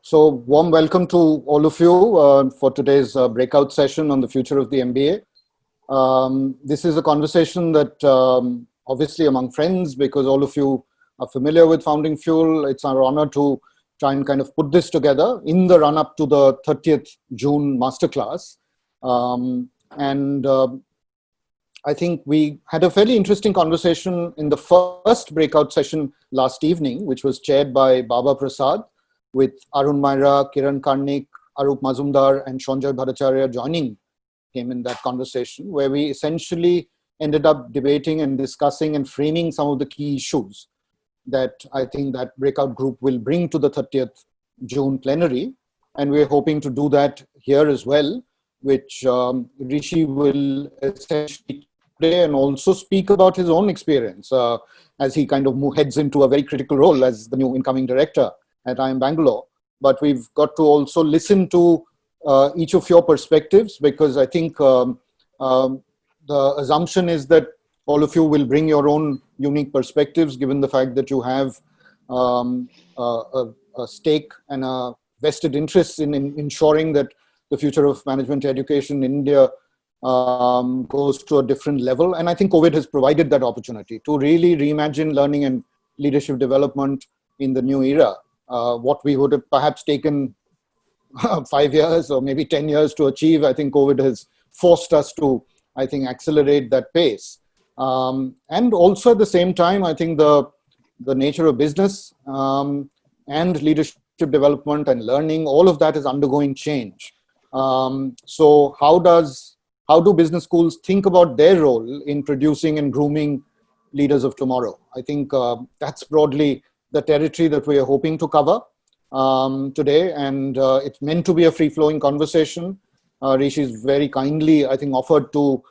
So warm welcome to all of you for today's breakout session on the future of the MBA. This is a conversation that obviously among friends, because all of you are familiar with Founding Fuel. It's our honor to try and kind of put this together in the run up to the 30th June masterclass. I think we had a fairly interesting conversation in the first breakout session last evening, which was chaired by Baba Prasad, with Arun Maira, Kiran Karnik, Arup Mazumdar, and Sanjay Bhattacharya joining him in that conversation, where we essentially ended up debating and discussing and framing some of the key issues that I think that breakout group will bring to the 30th June plenary. And we're hoping to do that here as well, which Rishi will essentially today and also speak about his own experience as he kind of heads into a very critical role as the new incoming director at IIM Bangalore. But we've got to also listen to each of your perspectives, because I think the assumption is that all of you will bring your own unique perspectives, given the fact that you have a stake and a vested interest in ensuring that the future of management education in India goes to a different level. And I think COVID has provided that opportunity to really reimagine learning and leadership development in the new era. What we would have perhaps taken 5 years or maybe 10 years to achieve, I think COVID has forced us to, I think, accelerate that pace. And also at the same time, I think the nature of business and leadership development and learning, all of that is undergoing change. So how do business schools think about their role in producing and grooming leaders of tomorrow? I think that's broadly the territory that we are hoping to cover today. And it's meant to be a free-flowing conversation. Rishi's very kindly, I think, offered to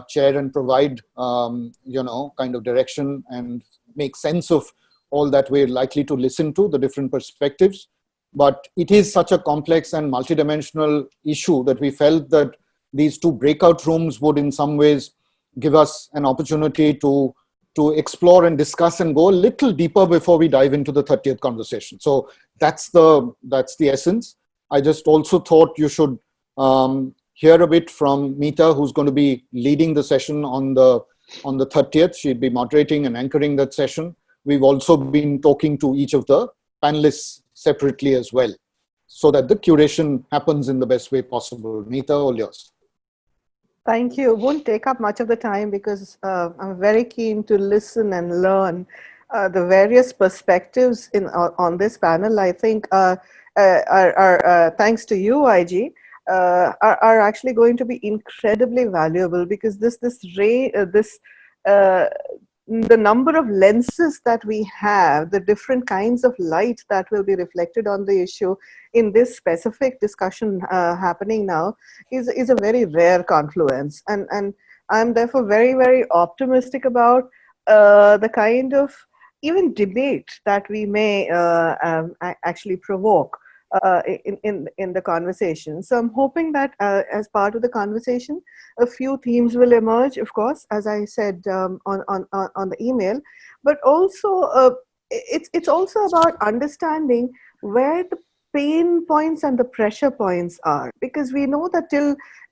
chair and provide, kind of direction and make sense of all that we're likely to listen to, the different perspectives. But it is such a complex and multidimensional issue that we felt that these two breakout rooms would in some ways give us an opportunity to explore and discuss and go a little deeper before we dive into the 30th conversation. So that's the essence. I just also thought you should hear a bit from Meeta, who's going to be leading the session on the 30th. She'd be moderating and anchoring that session. We've also been talking to each of the panelists separately as well, so that the curation happens in the best way possible. Meeta, all yours. Thank you. Won't take up much of the time, because I'm very keen to listen and learn the various perspectives on this panel. I think thanks to you, IG, are actually going to be incredibly valuable, because the number of lenses that we have, the different kinds of light that will be reflected on the issue in this specific discussion happening now is a very rare confluence. And I'm therefore very, very optimistic about the kind of even debate that we may actually provoke in the conversation. So I'm hoping that as part of the conversation, a few themes will emerge, of course, as I said on the email, but also it's also about understanding where the pain points and the pressure points are, because we know that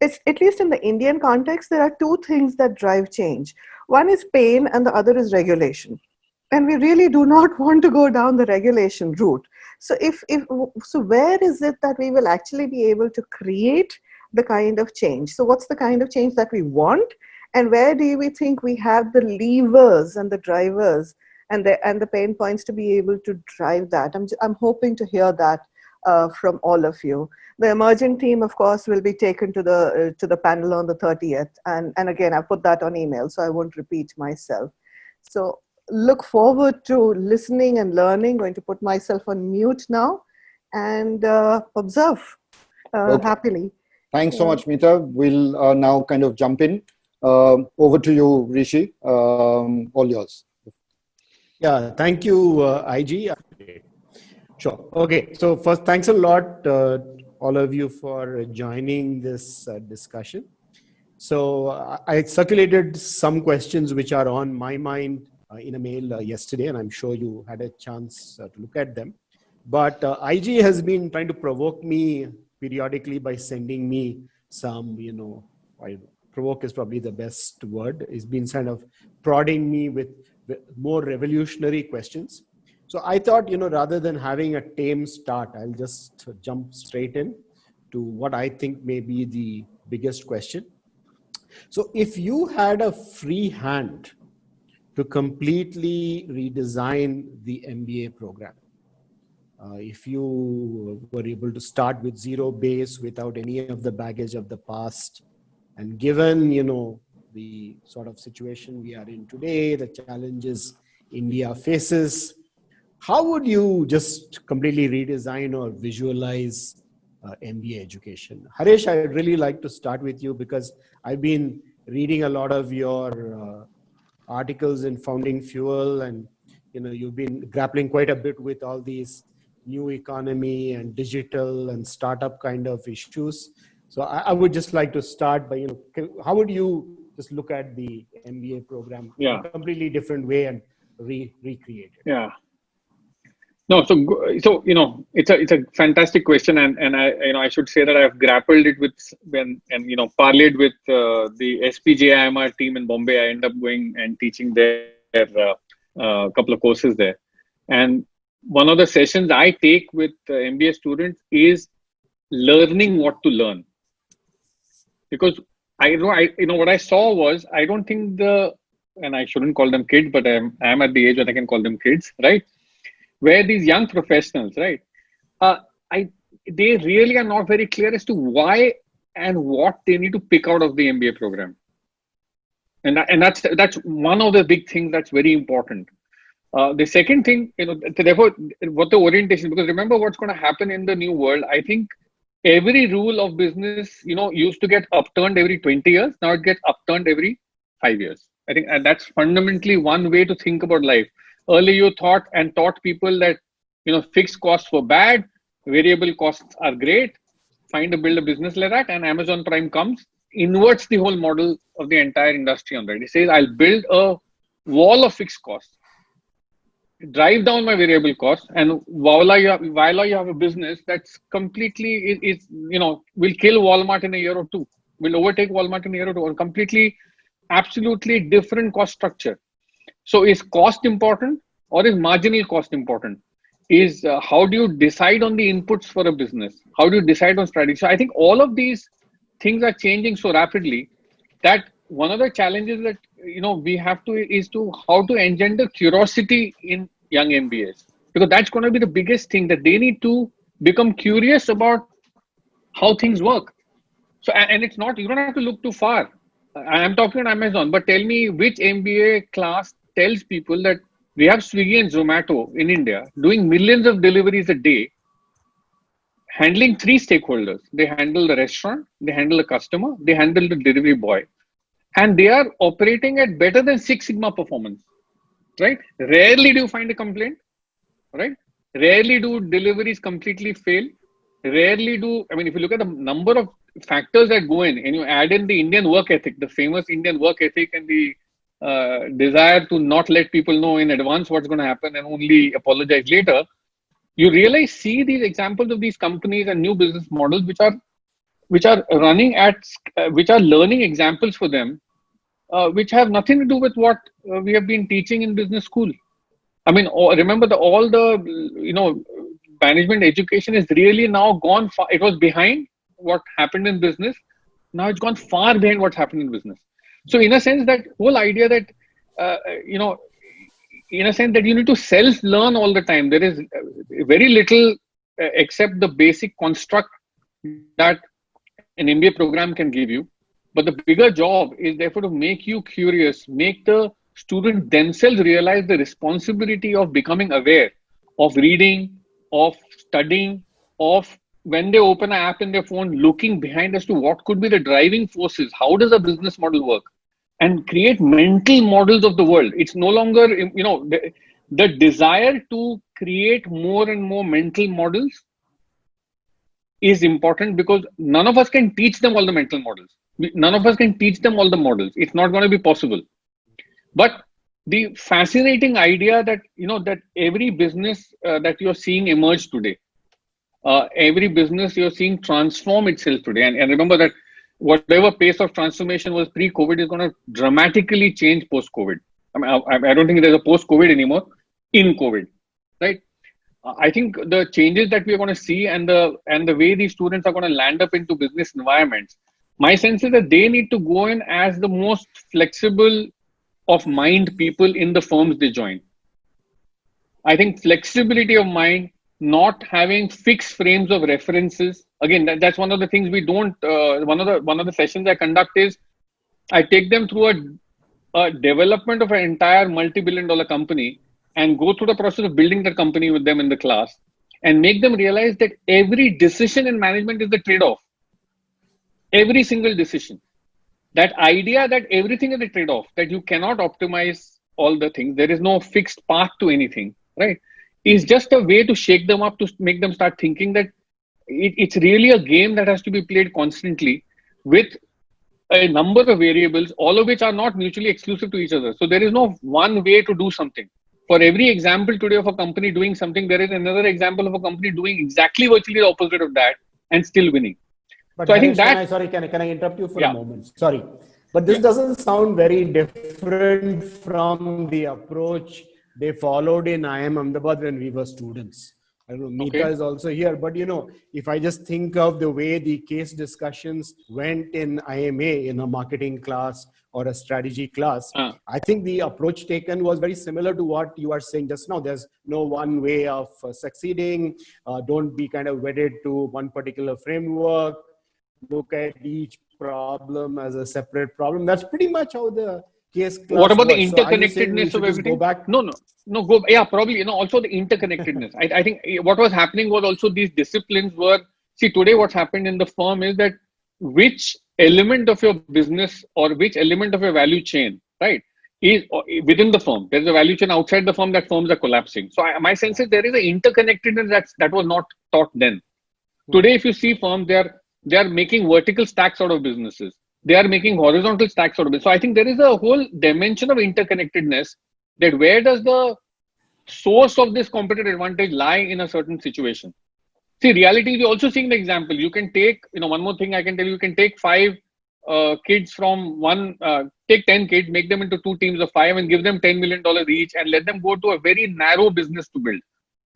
at least in the Indian context, there are two things that drive change. One is pain and the other is regulation. And we really do not want to go down the regulation route. So so where is it that we will actually be able to create the kind of change? So what's the kind of change that we want? And where do we think we have the levers and the drivers and the pain points to be able to drive that? I'm hoping to hear that from all of you. The emerging team, of course, will be taken to the panel on the 30th. And again, I put that on email, so I won't repeat myself. So look forward to listening and learning. Going to put myself on mute now and observe happily. Thanks so much, Meeta. We'll now kind of jump in. Over to you, Rishi. All yours. Yeah, thank you, IG. Sure. Okay. So first, thanks a lot, all of you, for joining this discussion. So I circulated some questions which are on my mind in a mail yesterday, and I'm sure you had a chance to look at them. But IG has been trying to provoke me periodically by sending me some, provoke is probably the best word. It's been kind of prodding me with more revolutionary questions. So I thought, rather than having a tame start, I'll just jump straight in to what I think may be the biggest question. So if you had a free hand to completely redesign the MBA program, if you were able to start with zero base without any of the baggage of the past, and given, the sort of situation we are in today, the challenges India faces, how would you just completely redesign or visualize MBA education? Harish, I'd really like to start with you because I've been reading a lot of your articles in Founding Fuel, and you've been grappling quite a bit with all these new economy and digital and startup kind of issues. So I would just like to start by, how would you just look at the MBA program in a completely different way and recreate it? Yeah. No, so it's a fantastic question, and I should say that I've grappled it with parlayed with the SPJIMR team in Bombay. I end up going and teaching their couple of courses there, and one of the sessions I take with MBA students is learning what to learn, because what I saw was, I don't think and I shouldn't call them kids, but I'm at the age where I can call them kids, right? Where these young professionals, right, they really are not very clear as to why and what they need to pick out of the MBA program, and that's one of the big things that's very important. The second thing, therefore, what the orientation, because remember what's going to happen in the new world. I think every rule of business, used to get upturned every 20 years. Now it gets upturned every 5 years. I think that's fundamentally one way to think about life. Earlier, you taught people that, fixed costs were bad, variable costs are great, build a business like that, and Amazon Prime comes, inverts the whole model of the entire industry on that. It says, I'll build a wall of fixed costs, drive down my variable costs, and voila, you have a business that's completely, will kill Walmart in a year or two, will overtake Walmart in a year or two, or completely, absolutely different cost structure. So is cost important or is marginal cost important? Is how do you decide on the inputs for a business? How do you decide on strategy? So I think all of these things are changing so rapidly that one of the challenges that we have is how to engender curiosity in young MBAs, because that's going to be the biggest thing, that they need to become curious about how things work. So, and it's not, you don't have to look too far. I'm talking on Amazon, but tell me which MBA class tells people that we have Swiggy and Zomato in India doing millions of deliveries a day, handling three stakeholders. They handle the restaurant, they handle the customer, they handle the delivery boy. And they are operating at better than Six Sigma performance, right? Rarely do you find a complaint, right? Rarely do deliveries completely fail. Rarely do, if you look at the number of factors that go in, and you add in the Indian work ethic, the famous Indian work ethic, and the desire to not let people know in advance what's going to happen and only apologize later, you really see these examples of these companies and new business models which are running at, which are learning examples for them, which have nothing to do with what we have been teaching in business school. Remember all the management education is really now gone far. It was behind what happened in business. Now it's gone far behind what's happened in business. So in a sense, that whole idea that, in a sense that you need to self-learn all the time. There is very little except the basic construct that an MBA program can give you. But the bigger job is therefore to make you curious, make the students themselves realize the responsibility of becoming aware, of reading, of studying, of when they open an app in their phone, looking behind as to what could be the driving forces. How does a business model work? And create mental models of the world. It's no longer, the desire to create more and more mental models is important, because none of us can teach them all the mental models. None of us can teach them all the models. It's not going to be possible. But the fascinating idea that, that every business that you're seeing emerge today, every business you're seeing transform itself today. And remember that whatever pace of transformation was pre-COVID is going to dramatically change post-COVID. I mean, I don't think there's a post-COVID anymore in COVID, right? I think the changes that we're going to see and the way these students are going to land up into business environments, my sense is that they need to go in as the most flexible of mind people in the firms they join. I think flexibility of mind, not having fixed frames of references. Again, that's one of the things we don't. One of the sessions I conduct is I take them through a development of an entire multi-billion-dollar company and go through the process of building the company with them in the class and make them realize that every decision in management is the trade-off. Every single decision. That idea that everything is a trade-off, that you cannot optimize all the things, there is no fixed path to anything, right? Is just a way to shake them up, to make them start thinking that it's really a game that has to be played constantly with a number of variables, all of which are not mutually exclusive to each other. So there is no one way to do something. For every example today of a company doing something, there is another example of a company doing exactly virtually the opposite of that and still winning. But so I think that... can I interrupt you for a moment? Sorry. But this doesn't sound very different from the approach they followed in IIM Ahmedabad when we were students. I don't know, Meeta is also here, but if I just think of the way the case discussions went in IMA in a marketing class or a strategy class, I think the approach taken was very similar to what you are saying just now. There's no one way of succeeding. Don't be kind of wedded to one particular framework. Look at each problem as a separate problem. That's pretty much how the case class What about was. the interconnectedness of everything? Go back? No, probably, also the interconnectedness. I think what was happening was also these disciplines were, see, today what's happened in the firm is that which element of your business or which element of your value chain, right, is within the firm. There's a value chain outside the firm that firms are collapsing. So my sense is there is an interconnectedness that was not taught then. Today, if you see firms, they are making vertical stacks out of businesses. They are making horizontal stacks out of it. So I think there is a whole dimension of interconnectedness, that where does the source of this competitive advantage lie in a certain situation. See, reality, we're also seeing the example. You can take, one more thing I can tell you, you can take 5 kids from take 10 kids, make them into 2 teams of 5 and give them $10 million each and let them go to a very narrow business to build.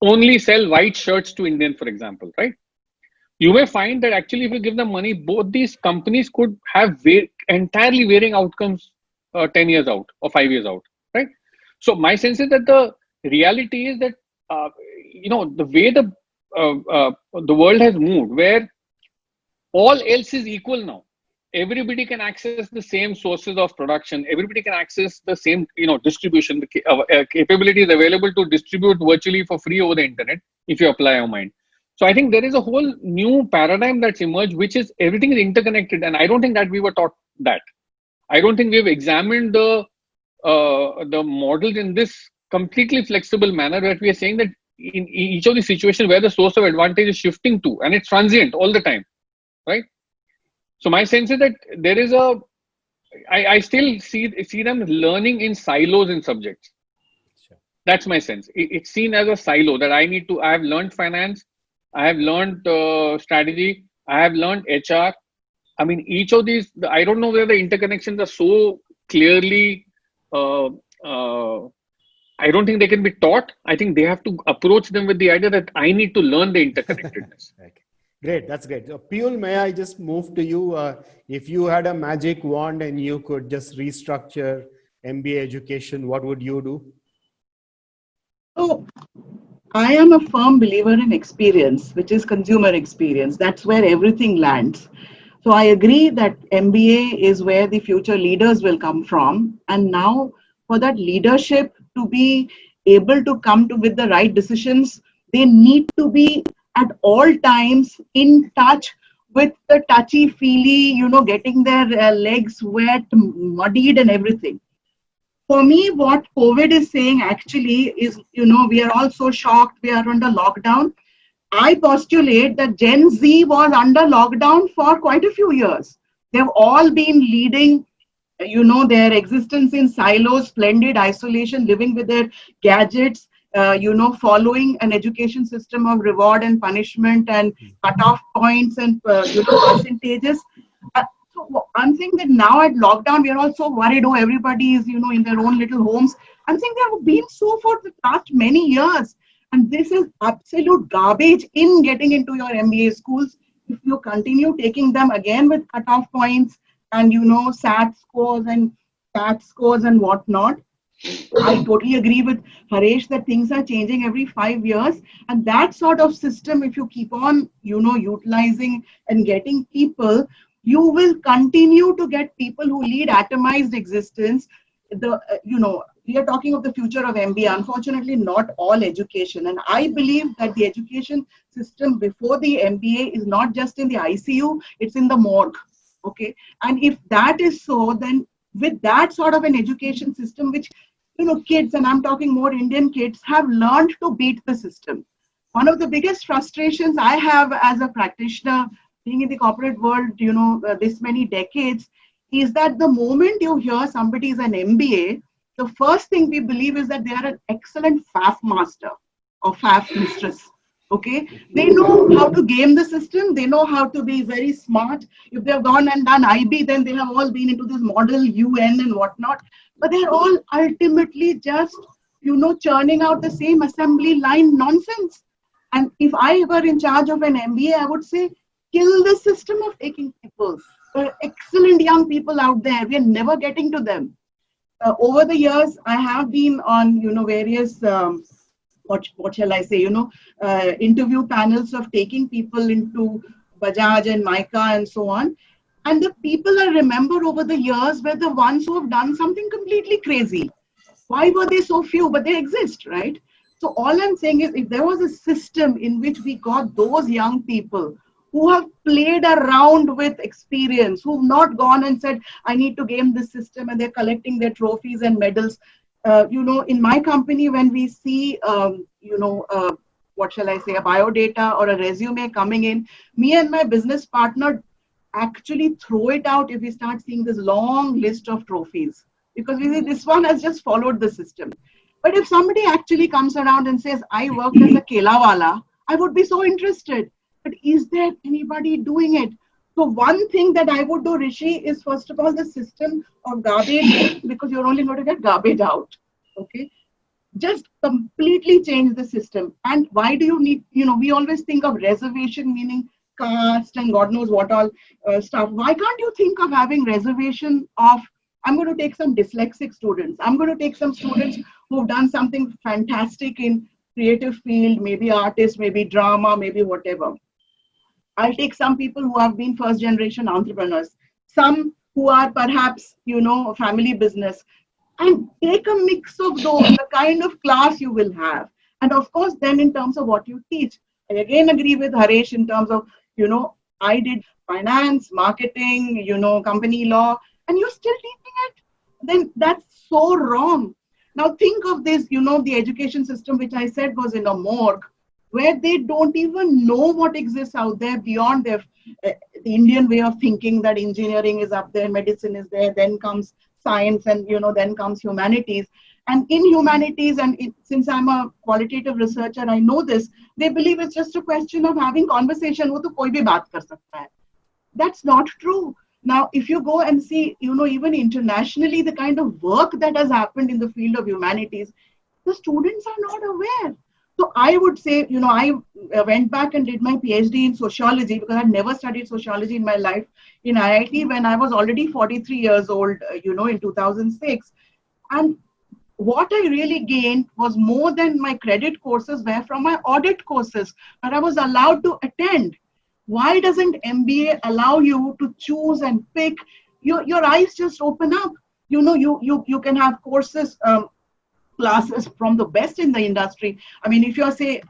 Only sell white shirts to Indian, for example, right? You may find that actually if you give them money, both these companies could have entirely varying outcomes 10 years out or 5 years out, right? So my sense is that the reality is that, the way the world has moved, where all else is equal now. Everybody can access the same sources of production. Everybody can access the same, distribution. The capability is available to distribute virtually for free over the internet if you apply your mind. So I think there is a whole new paradigm that's emerged, which is everything is interconnected. And I don't think that we were taught that. I don't think we've examined the models in this completely flexible manner, that we are saying that in each of the situations where the source of advantage is shifting to, and it's transient all the time, right? So my sense is that there is I still see them learning in silos in subjects. Sure. That's my sense. It's seen as a silo that I have learned finance, I have learned strategy, I have learned HR. I mean, each of these, I don't know whether the interconnections are so clearly, I don't think they can be taught. I think they have to approach them with the idea that I need to learn the interconnectedness. Okay. Great, that's great. So, Piyul, may I just move to you? If you had a magic wand and you could just restructure MBA education, what would you do? So, I am a firm believer in experience, which is consumer experience. That's where everything lands. So I agree that MBA is where the future leaders will come from. And now for that leadership to be able to come to with the right decisions, they need to be at all times in touch with the touchy-feely, getting their legs wet, muddied and everything. For me, what COVID is saying actually is, we are all so shocked, we are under lockdown. I postulate that Gen Z was under lockdown for quite a few years. They've all been leading their existence in silos, splendid isolation, living with their gadgets, following an education system of reward and punishment and cutoff points and, percentages. So I'm saying that now at lockdown, we are all so worried. Oh, everybody is, in their own little homes. I'm saying they have been so for the last many years. And this is absolute garbage in getting into your MBA schools. If you continue taking them again with cutoff points and, SAT scores and CAT scores and whatnot, I totally agree with Haresh that things are changing every 5 years. And that sort of system, if you keep on, utilizing and getting people, you will continue to get people who lead atomized existence. We are talking of the future of MBA, unfortunately, not all education. And I believe that the education system before the MBA is not just in the ICU, it's in the morgue. Okay. And if that is so, then with that sort of an education system, which, kids, and I'm talking more Indian kids, have learned to beat the system. One of the biggest frustrations I have as a practitioner, being in the corporate world, this many decades, is that the moment you hear somebody is an MBA, the first thing we believe is that they are an excellent FAF master or FAF mistress. Okay, they know how to game the system. They know how to be very smart. If they've gone and done IB, then they have all been into this model UN and whatnot. But they're all ultimately just, churning out the same assembly line nonsense. And if I were in charge of an MBA, I would say, kill the system of taking people. There are excellent young people out there. We are never getting to them. Over the years, I have been on, various, what shall I say, interview panels of taking people into Bajaj and Mica and so on. And the people I remember over the years were the ones who have done something completely crazy. Why were they so few? But they exist, right? So all I'm saying is, if there was a system in which we got those young people who have played around with experience, who've not gone and said, I need to game this system, and they're collecting their trophies and medals. In my company, when we see, what shall I say, a biodata or a resume coming in, me and my business partner actually throw it out if we start seeing this long list of trophies, because we say this one has just followed the system. But if somebody actually comes around and says, I worked as a kelawala, I would be so interested. But is there anybody doing it? So one thing that I would do, Rishi, is first of all the system of garbage, because you're only going to get garbage out. Okay, just completely change the system. And why do you need? We always think of reservation meaning caste and God knows what all stuff. Why can't you think of having reservation of? I'm going to take some dyslexic students. I'm going to take some students who've done something fantastic in creative field, maybe artists, maybe drama, maybe whatever. I'll take some people who have been first generation entrepreneurs, some who are perhaps, family business, and take a mix of those, the kind of class you will have. And of course, then in terms of what you teach, I again agree with Haresh in terms of, I did finance, marketing, company law, and you're still teaching it. Then that's so wrong. Now think of this, the education system, which I said was in a morgue, where they don't even know what exists out there beyond their the Indian way of thinking, that engineering is up there, medicine is there, then comes science, and then comes humanities. And in humanities, and since I'm a qualitative researcher, I know this, they believe it's just a question of having conversation. Wo to koi bhi baat kar sakta hai. That's not true. Now, if you go and see, even internationally, the kind of work that has happened in the field of humanities, the students are not aware. So I would say, I went back and did my PhD in sociology, because I'd never studied sociology in my life, in IIT when I was already 43 years old, in 2006. And what I really gained was more than my credit courses were from my audit courses, where I was allowed to attend. Why doesn't MBA allow you to choose and pick? Your eyes just open up. You can have courses, classes from the best in the industry. I mean, if you're, say,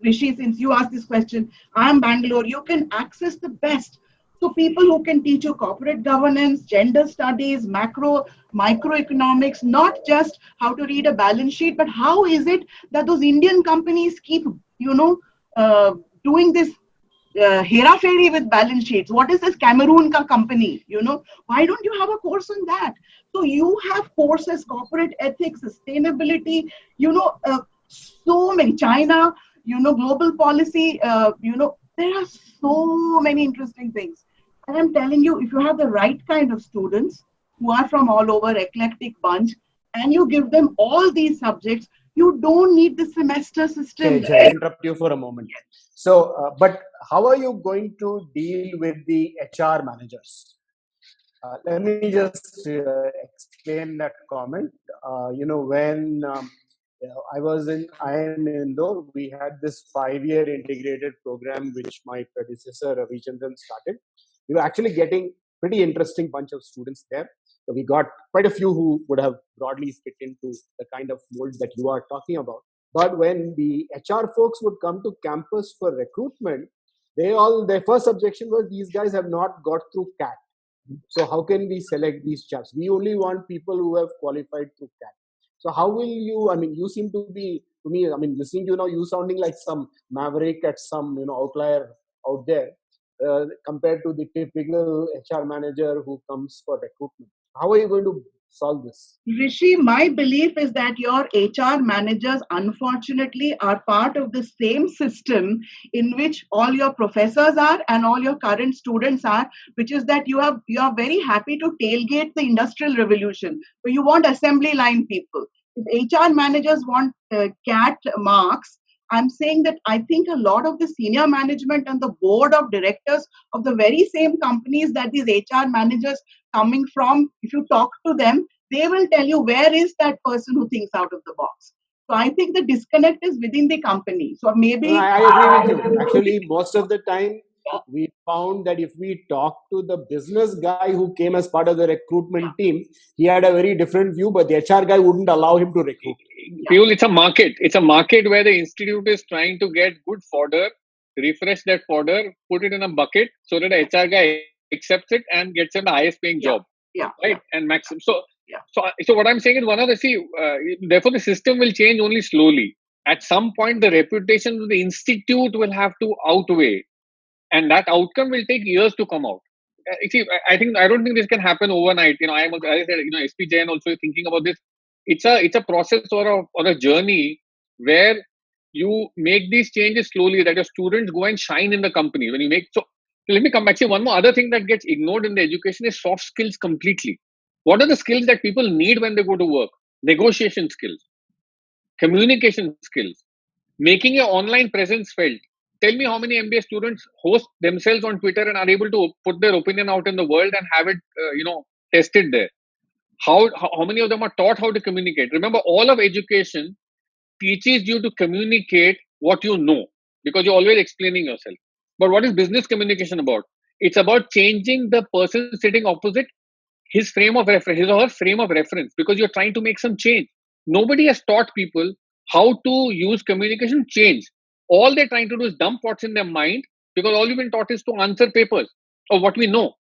Rishi, since you asked this question, I'm Bangalore, you can access the best. So people who can teach you corporate governance, gender studies, microeconomics, not just how to read a balance sheet, but how is it that those Indian companies keep, doing this hera-fairy with balance sheets. What is this Cameroon ka company? Why don't you have a course on that? So you have courses, corporate ethics, sustainability, so many, China, global policy, there are so many interesting things. And I'm telling you, if you have the right kind of students who are from all over, eclectic bunch, and you give them all these subjects, you don't need the semester system. Okay, I'll interrupt you for a moment. So, but how are you going to deal with the HR managers? Let me just explain that comment. When I was in IIM Indore, we had this 5-year integrated program which my predecessor Ravichandran started. We were actually getting pretty interesting bunch of students there. So we got quite a few who would have broadly fit into the kind of mold that you are talking about. But when the HR folks would come to campus for recruitment, their first objection was these guys have not got through CAT. So how can we select these chaps? We only want people who have qualified through CAT. So how will you, you seem to be, to me, listening to you sounding like some maverick at some, outlier out there compared to the typical HR manager who comes for recruitment. How are you going to solve this? Rishi, my belief is that your HR managers, unfortunately, are part of the same system in which all your professors are and all your current students are, which is that you are very happy to tailgate the industrial revolution. So you want assembly line people. If HR managers want CAT marks, I'm saying that I think a lot of the senior management and the board of directors of the very same companies that these HR managers coming from, if you talk to them, they will tell you where is that person who thinks out of the box. So I think the disconnect is within the company. So maybe I agree with you. Actually, most of the time, we found that if we talk to the business guy who came as part of the recruitment team, he had a very different view, but the HR guy wouldn't allow him to recruit. Piyul, it's a market. It's a market where the institute is trying to get good fodder, refresh that fodder, put it in a bucket so that the HR guy accepts it and gets in the highest paying job. Yeah. Right? And maximum. So what I'm saying is therefore the system will change only slowly. At some point, the reputation of the institute will have to outweigh, and that outcome will take years to come out. I don't think this can happen overnight. I am, as I said, SPJ and also thinking about this. It's a process or a journey where you make these changes slowly, that your students go and shine in the company. Let me come back to one more other thing that gets ignored in the education is soft skills completely. What are the skills that people need when they go to work? Negotiation skills, communication skills, making your online presence felt. Tell me how many MBA students host themselves on Twitter and are able to put their opinion out in the world and have it, tested there. How many of them are taught how to communicate? Remember, all of education teaches you to communicate what you know because you're always explaining yourself. But what is business communication about? It's about changing the person sitting opposite his frame of reference, his or her frame of reference, because you're trying to make some change. Nobody has taught people how to use communication change. All they're trying to do is dump what's in their mind because all you've been taught is to answer papers of what we know.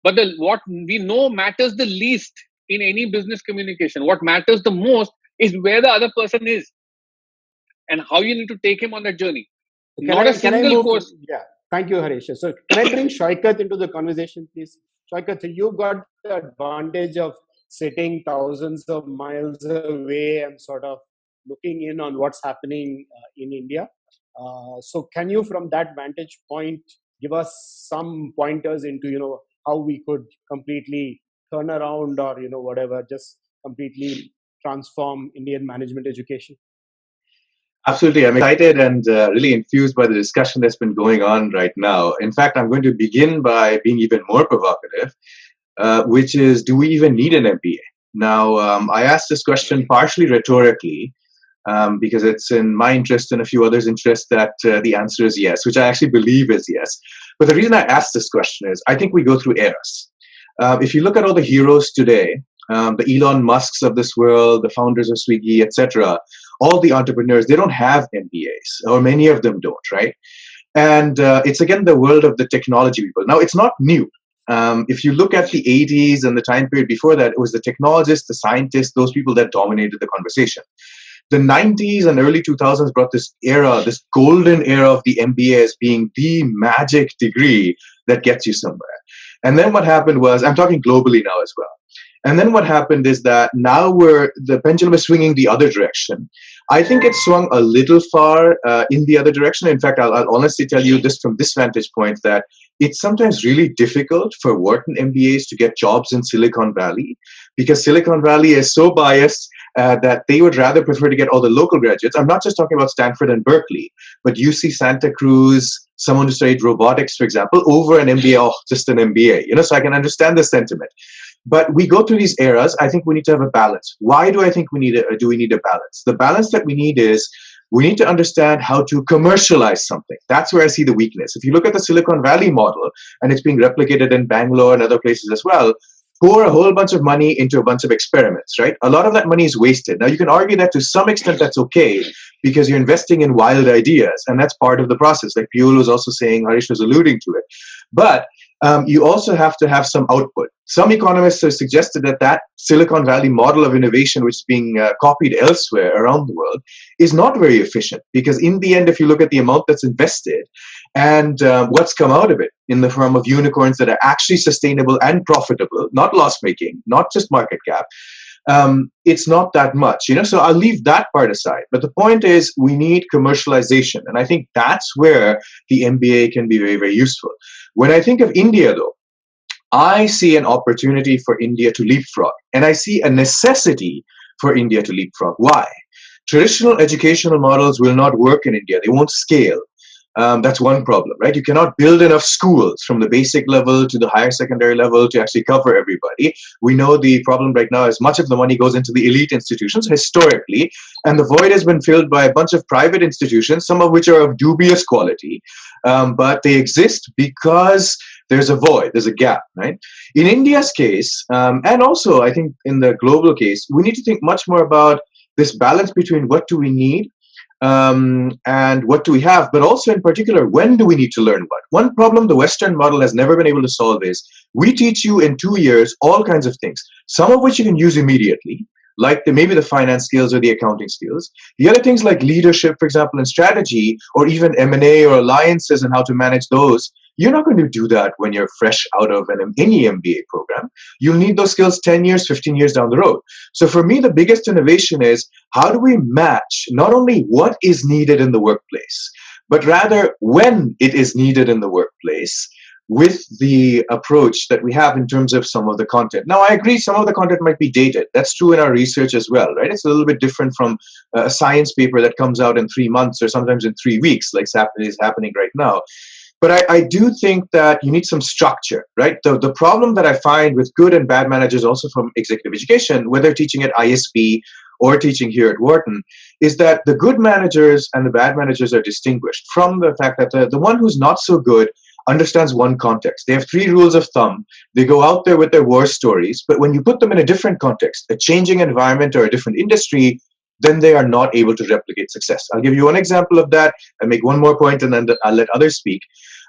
But what we know matters the least in any business communication. What matters the most is where the other person is and how you need to take him on that journey. Not a single course. Yeah, thank you, Harish. So can I bring Shaukat into the conversation, please? Shaukat, you got the advantage of sitting thousands of miles away and sort of looking in on what's happening in India. So can you, from that vantage point, give us some pointers into, how we could completely turn around or, whatever, just completely transform Indian management education? Absolutely. I'm excited and really enthused by the discussion that's been going on right now. In fact, I'm going to begin by being even more provocative, which is, do we even need an MBA? Now, I asked this question partially rhetorically, because it's in my interest and a few others' interest that the answer is yes, which I actually believe is yes. But the reason I asked this question is, I think we go through eras. If you look at all the heroes today, the Elon Musks of this world, the founders of Swiggy, etc., all the entrepreneurs, they don't have MBAs, or many of them don't, right? And it's again the world of the technology people. Now, it's not new. If you look at the 80s and the time period before that, it was the technologists, the scientists, those people that dominated the conversation. The 90s and early 2000s brought this era, this golden era of the MBA as being the magic degree that gets you somewhere. And then what happened was, I'm talking globally now as well. And then what happened is that now the pendulum is swinging the other direction. I think it swung a little far in the other direction. In fact, I'll honestly tell you this from this vantage point, that it's sometimes really difficult for Wharton MBAs to get jobs in Silicon Valley, because Silicon Valley is so biased that they would rather prefer to get all the local graduates. I'm not just talking about Stanford and Berkeley, but UC Santa Cruz, someone who studied robotics, for example, over an MBA, oh, just an MBA. So I can understand the sentiment. But we go through these eras. I think we need to have a balance. Why do I think we need a balance? The balance that we need is we need to understand how to commercialize something. That's where I see the weakness. If you look at the Silicon Valley model, and it's being replicated in Bangalore and other places as well, pour a whole bunch of money into a bunch of experiments, right? A lot of that money is wasted. Now, you can argue that to some extent that's okay, because you're investing in wild ideas, and that's part of the process. Like Piyul was also saying, Harish was alluding to it. But you also have to have some output. Some economists have suggested that Silicon Valley model of innovation, which is being copied elsewhere around the world, is not very efficient, because in the end, if you look at the amount that's invested and what's come out of it in the form of unicorns that are actually sustainable and profitable, not loss-making, not just market cap, it's not that much, So I'll leave that part aside. But the point is, we need commercialization. And I think that's where the MBA can be very, very useful. When I think of India, though, I see an opportunity for India to leapfrog. And I see a necessity for India to leapfrog. Why? Traditional educational models will not work in India. They won't scale. That's one problem, right? You cannot build enough schools from the basic level to the higher secondary level to actually cover everybody. We know the problem right now is much of the money goes into the elite institutions historically, and the void has been filled by a bunch of private institutions, some of which are of dubious quality, but they exist because there's a void, there's a gap, right? In India's case, and also I think in the global case, we need to think much more about this balance between what do we need and what do we have, but also in particular, when do we need to learn what? One problem the Western model has never been able to solve is we teach you in 2 years all kinds of things, some of which you can use immediately, like maybe the finance skills or the accounting skills. The other things like leadership, for example, and strategy, or even M&A or alliances and how to manage those, you're not going to do that when you're fresh out of any MBA program. You'll need those skills 10 years, 15 years down the road. So for me, the biggest innovation is how do we match not only what is needed in the workplace, but rather when it is needed in the workplace with the approach that we have in terms of some of the content. Now, I agree some of the content might be dated. That's true in our research as well, right? It's a little bit different from a science paper that comes out in 3 months or sometimes in 3 weeks, like is happening right now. But I do think that you need some structure, right? The problem that I find with good and bad managers, also from executive education, whether teaching at ISB or teaching here at Wharton, is that the good managers and the bad managers are distinguished from the fact that the one who's not so good understands one context. They have 3 rules of thumb. They go out there with their war stories, but when you put them in a different context, a changing environment or a different industry, then they are not able to replicate success. I'll give you one example of that and make one more point, and then I'll let others speak.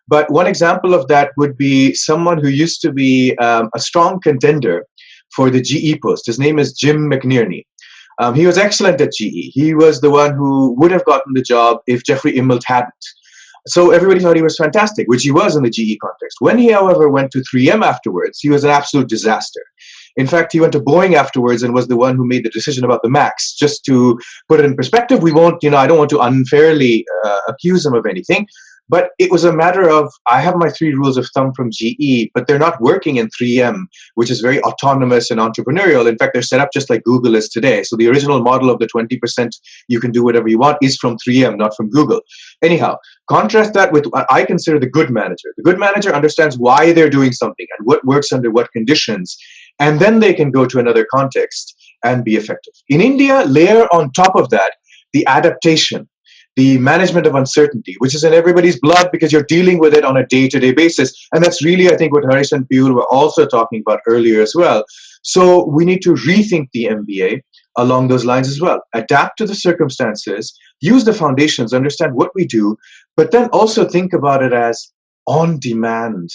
But one example of that would be someone who used to be a strong contender for the GE post. His name is Jim McNerney. He was excellent at GE. He was the one who would have gotten the job if Jeffrey Immelt hadn't. So everybody thought he was fantastic, which he was in the GE context. When he, however, went to 3M afterwards, he was an absolute disaster. In fact, he went to Boeing afterwards and was the one who made the decision about the MAX. Just to put it in perspective, I don't want to unfairly accuse him of anything. But it was a matter of, I have my 3 rules of thumb from GE, but they're not working in 3M, which is very autonomous and entrepreneurial. In fact, they're set up just like Google is today. So the original model of the 20% you can do whatever you want is from 3M, not from Google. Anyhow, contrast that with what I consider the good manager. The good manager understands why they're doing something and what works under what conditions, and then they can go to another context and be effective. In India, layer on top of that the adaptation, the management of uncertainty, which is in everybody's blood because you're dealing with it on a day-to-day basis. And that's really, I think, what Harish and Piyul were also talking about earlier as well. So we need to rethink the MBA along those lines as well. Adapt to the circumstances, use the foundations, understand what we do, but then also think about it as on-demand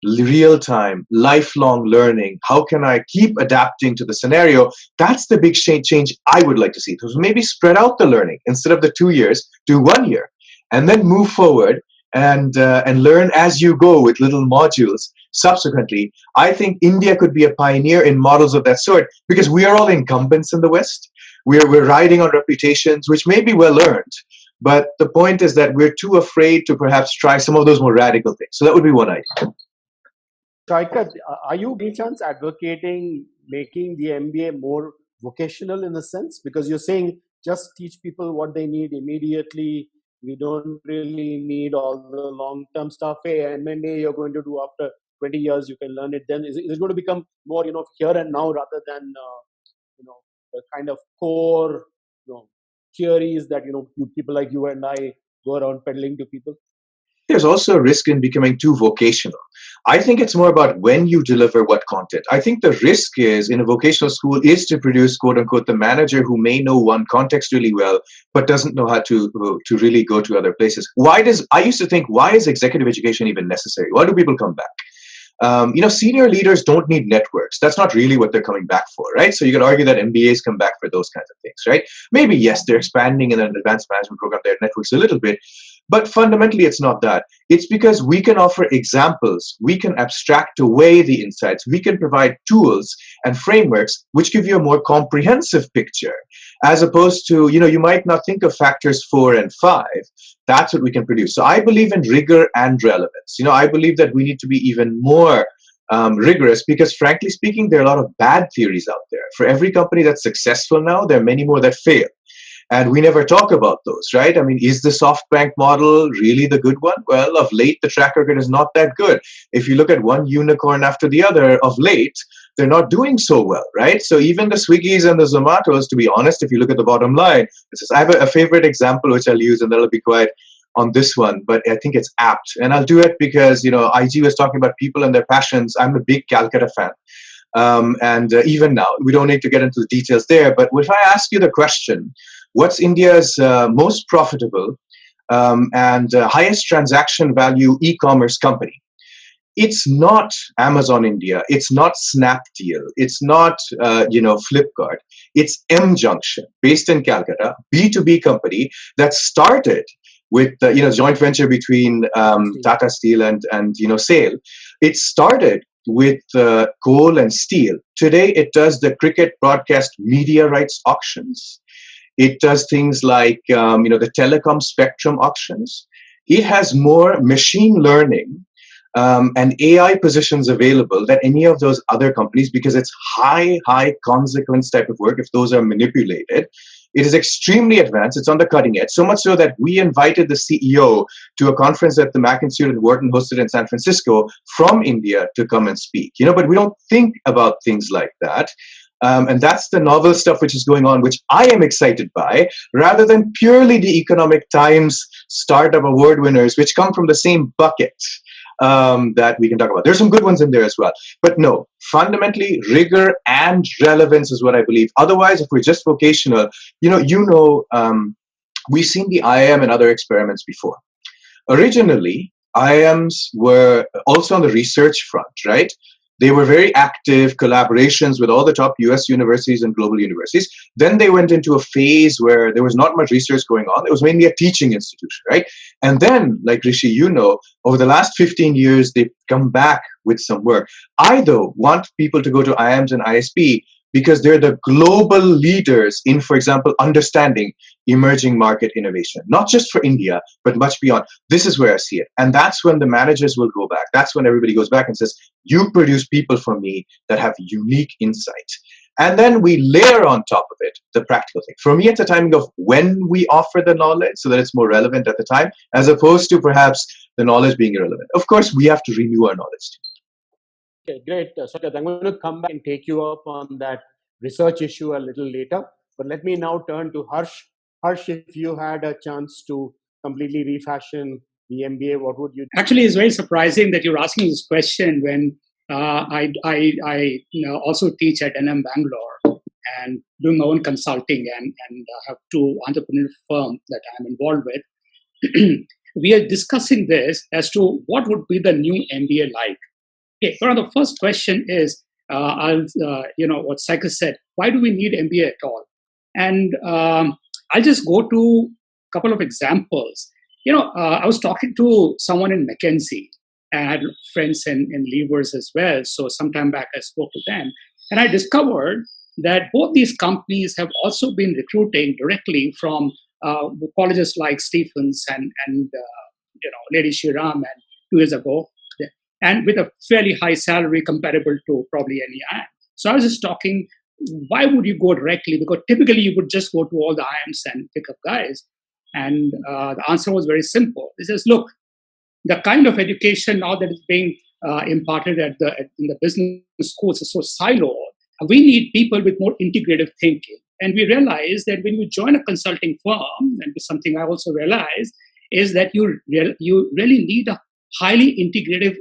real time, lifelong learning. How can I keep adapting to the scenario? That's the big change I would like to see. So maybe spread out the learning instead of the 2 years, do 1 year, and then move forward and learn as you go with little modules subsequently. I think India could be a pioneer in models of that sort because we are all incumbents in the West. We're riding on reputations, which may be well earned. But the point is that we're too afraid to perhaps try some of those more radical things. So that would be one idea. Shaikat, are you by chance advocating making the MBA more vocational in a sense? Because you're saying just teach people what they need immediately. We don't really need all the long-term stuff. Hey, M&A you're going to do after 20 years, you can learn it then. Is it going to become more, here and now rather than, the kind of core, theories that, people like you and I go around peddling to people? There's also a risk in becoming too vocational. I think it's more about when you deliver what content. I think the risk is in a vocational school is to produce, quote unquote, the manager who may know one context really well, but doesn't know how to really go to other places. I used to think, why is executive education even necessary? Why do people come back? Senior leaders don't need networks. That's not really what they're coming back for, right? So you could argue that MBAs come back for those kinds of things, right? Maybe, yes, they're expanding in an advanced management program their networks a little bit, but fundamentally it's not that. It's because we can offer examples, we can abstract away the insights, we can provide tools and frameworks which give you a more comprehensive picture, as opposed to, you might not think of factors 4 and 5. That's what we can produce. So I believe in rigor and relevance. I believe that we need to be even more rigorous because, frankly speaking, there are a lot of bad theories out there. For every company that's successful now, there are many more that fail. And we never talk about those, right? I mean, is the SoftBank model really the good one? Well, of late, the track record is not that good. If you look at one unicorn after the other of late, they're not doing so well, right? So even the Swiggies and the Zomatos, to be honest, if you look at the bottom line, I have a favorite example which I'll use, and that'll be quiet on this one, but I think it's apt. And I'll do it because, IG was talking about people and their passions. I'm a big Calcutta fan. Even now, we don't need to get into the details there, but if I ask you the question, what's India's most profitable and highest transaction value e-commerce company? It's not Amazon India. It's not Snapdeal. It's not, Flipkart. It's M Junction, based in Calcutta, B2B company that started with, joint venture between Tata Steel and SAIL. It started with coal and steel. Today, it does the cricket broadcast media rights auctions. It does things like, the telecom spectrum auctions. It has more machine learning and AI positions available than any of those other companies because it's high consequence type of work if those are manipulated. It is extremely advanced. It's on the cutting edge, so much so that we invited the CEO to a conference that the Mac Institute and Burton hosted in San Francisco from India to come and speak. But we don't think about things like that. And that's the novel stuff which is going on, which I am excited by, rather than purely the Economic Times Startup Award winners, which come from the same bucket that we can talk about. There's some good ones in there as well. But no, fundamentally, rigor and relevance is what I believe. Otherwise, if we're just vocational, we've seen the IIM and other experiments before. Originally, IIMs were also on the research front, right? They were very active collaborations with all the top US universities and global universities. Then they went into a phase where there was not much research going on. It was mainly a teaching institution, right? And then, like Rishi, over the last 15 years, they've come back with some work. I, though, want people to go to IIMs and ISP because they're the global leaders in, for example, understanding emerging market innovation, not just for India, but much beyond. This is where I see it. And that's when the managers will go back. That's when everybody goes back and says, you produce people for me that have unique insight. And then we layer on top of it the practical thing. For me, it's a timing of when we offer the knowledge so that it's more relevant at the time, as opposed to perhaps the knowledge being irrelevant. Of course, we have to renew our knowledge too. Okay, great. Shaikat, I'm going to come back and take you up on that research issue a little later. But let me now turn to Harsh. Harsh, if you had a chance to completely refashion the MBA, what would you do? Actually, it's very surprising that you're asking this question when I also teach at NM Bangalore and doing my own consulting and have 2 entrepreneurial firms that I'm involved with. We are discussing this as to what would be the new MBA like. Okay, so the first question is, what Saika said, why do we need MBA at all? And I'll just go to a couple of examples. I was talking to someone in McKinsey, and I had friends in Levers as well. So sometime back, I spoke to them, and I discovered that both these companies have also been recruiting directly from colleges like Stephens and Lady Shriram, and 2 years ago, and with a fairly high salary comparable to probably any IIM. So I was just talking, why would you go directly? Because typically you would just go to all the IIMs and pick up guys. And the answer was very simple. It says, look, the kind of education now that is being imparted in the business schools is so siloed. We need people with more integrative thinking. And we realized that when you join a consulting firm, and it's something I also realized, is that you really need a highly integrative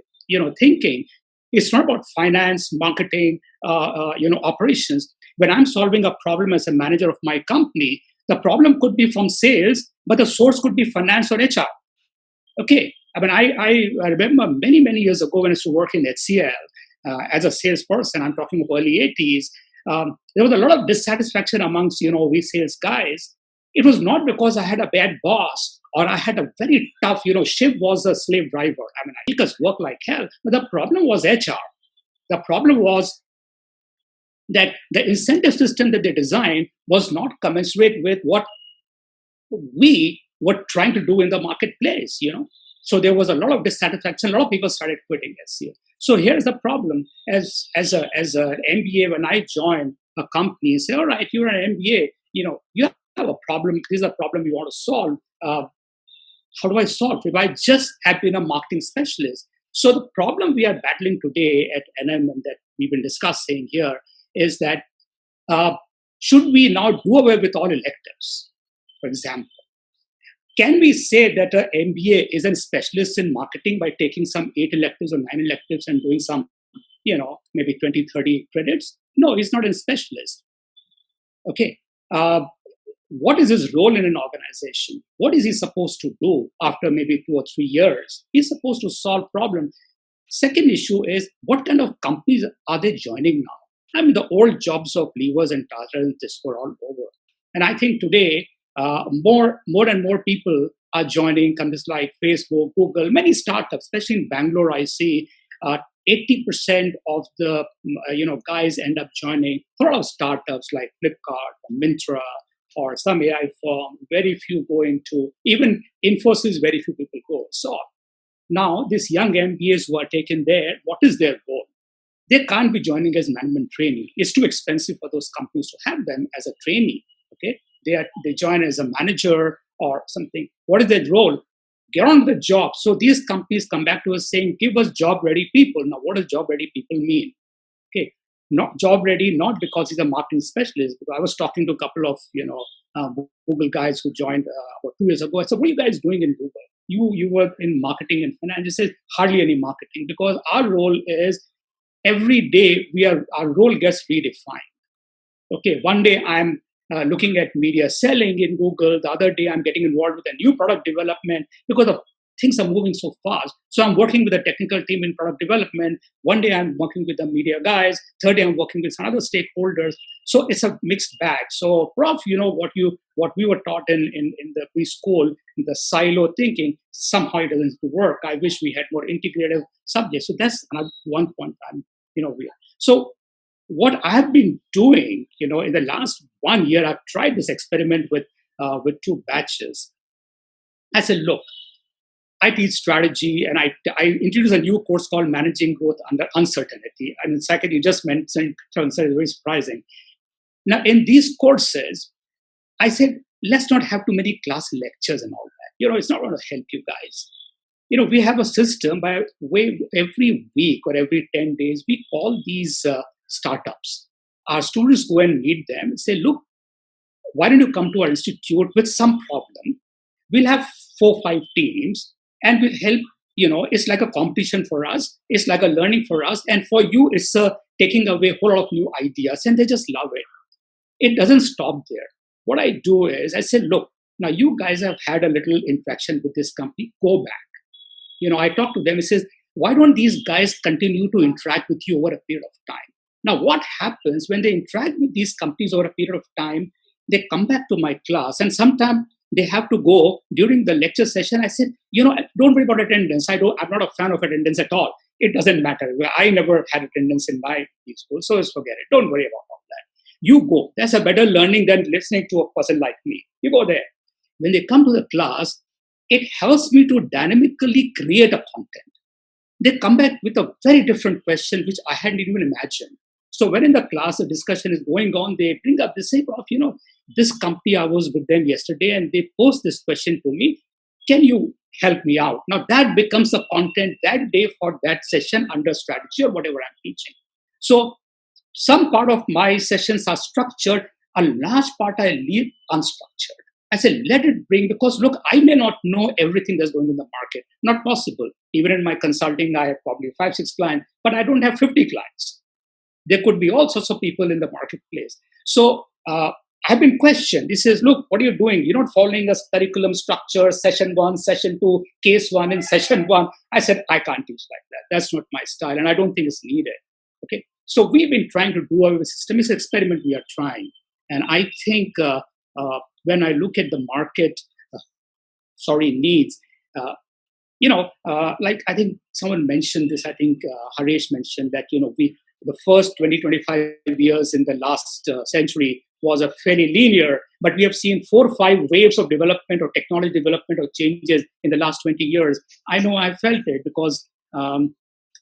thinking. It's not about finance, marketing, operations. When I'm solving a problem as a manager of my company, the problem could be from sales, but the source could be finance or HR. Okay. I mean, I remember many, many years ago when I used to work in HCL as a salesperson, I'm talking of early 80s, there was a lot of dissatisfaction amongst, we sales guys. It was not because I had a bad boss or I had a very tough, Shiv was a slave driver. I mean, I make us work like hell. But the problem was HR. The problem was that the incentive system that they designed was not commensurate with what we were trying to do in the marketplace, So there was a lot of dissatisfaction. A lot of people started quitting SCL. So here's the problem. As an MBA, when I joined a company, say, all right, you're an MBA, you have a problem. This is a problem you want to solve. How do I solve? If I just had been a marketing specialist. So the problem we are battling today at NM and that we've been discussing here is that should we now do away with all electives, for example? Can we say that an MBA is a specialist in marketing by taking some 8 electives or 9 electives and doing some, maybe 20, 30 credits? No, he's not a specialist. Okay. What is his role in an organization? What is he supposed to do after maybe 2 or 3 years? He's supposed to solve problems. Second issue is, what kind of companies are they joining now? I mean, the old jobs of Levers and Tata just were all over. And I think today, more and more people are joining companies like Facebook, Google, many startups, especially in Bangalore. I see 80% of the guys end up joining a lot of startups like Flipkart or Myntra or some AI firm. Very few going to even Infosys. Very few people go. So now these young MBAs who are taken there, what is their role? They can't be joining as management trainee. It's too expensive for those companies to have them as a trainee. Okay. They join as a manager or something. What is their role? Get on the job. So these companies come back to us saying, give us job-ready people. Now, what does job-ready people mean? Okay, not job-ready, not because he's a marketing specialist. Because I was talking to a couple of, Google guys who joined about 2 years ago. I said, what are you guys doing in Google? You were in marketing and finance. He said, hardly any marketing, because our role is every day our role gets redefined. Okay, one day I'm looking at media selling in Google. The other day, I'm getting involved with a new product development because of things are moving so fast. So I'm working with a technical team in product development. One day I'm working with the media guys. Third day I'm working with some other stakeholders. So it's a mixed bag. So, Prof, what we were taught in the preschool, the silo thinking, somehow it doesn't work. I wish we had more integrative subjects. So that's another one point. So what I've been doing, in the last 1 year, I've tried this experiment with 2 batches. I said, look, I teach strategy, and I introduced a new course called Managing Growth Under Uncertainty. I mean, second, you just mentioned, it's very surprising. Now, in these courses, I said, let's not have too many class lectures and all that. It's not going to help you guys. We have a system by way every week or every 10 days, we call these startups. Our students go and meet them and say, look, why don't you come to our institute with some problem? We'll have 4 or 5 teams and we'll help. It's like a competition for us. It's like a learning for us. And for you, it's taking away a whole lot of new ideas, and they just love it. It doesn't stop there. What I do is I say, look, now you guys have had a little interaction with this company. Go back. I talk to them. It says, why don't these guys continue to interact with you over a period of time? Now, what happens when they interact with these companies over a period of time? They come back to my class, and sometimes they have to go during the lecture session. I said, don't worry about attendance. I'm not a fan of attendance at all. It doesn't matter. I never had attendance in my school, so just forget it. Don't worry about all that. You go. That's a better learning than listening to a person like me. You go there. When they come to the class, it helps me to dynamically create a content. They come back with a very different question, which I hadn't even imagined. So when in the class, the discussion is going on, they bring up, they say, Prof, this company, I was with them yesterday, and they posed this question to me. Can you help me out? Now that becomes the content that day for that session under strategy or whatever I'm teaching. So some part of my sessions are structured. A large part I leave unstructured. I said, let it bring, because look, I may not know everything that's going in the market. Not possible. Even in my consulting, I have probably 5-6 clients, but I don't have 50 clients. There could be all sorts of people in the marketplace. So I've been questioned. He says, look, what are you doing? You're not following a curriculum structure, session 1, session 2, case 1 in session 1. I said, I can't teach like that. That's not my style, and I don't think it's needed. Okay. So we've been trying to do our system. It's an experiment we are trying. And I think when I look at the market, needs, like I think someone mentioned this, I think Haresh mentioned that, the first 20-25 years in the last century was a fairly linear, but we have seen 4 or 5 waves of development or technology development or changes in the last 20 years. I know I felt it because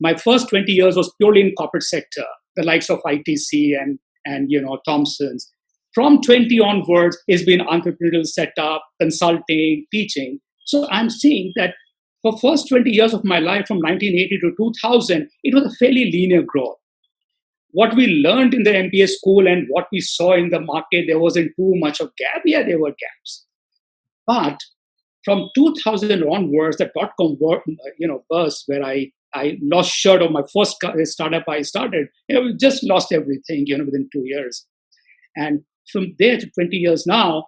my first 20 years was purely in corporate sector, the likes of ITC and Thomson's. From 20 onwards, it's been entrepreneurial setup, consulting, teaching. So I'm seeing that for first 20 years of my life, from 1980 to 2000, it was a fairly linear growth. What we learned in the MBA school and what we saw in the market, there wasn't too much of gap. Yeah, there were gaps. But from 2000 onwards, the dot-com burst, where I lost shirt of my first startup I started, we just lost everything, within 2 years. And from there to 20 years now,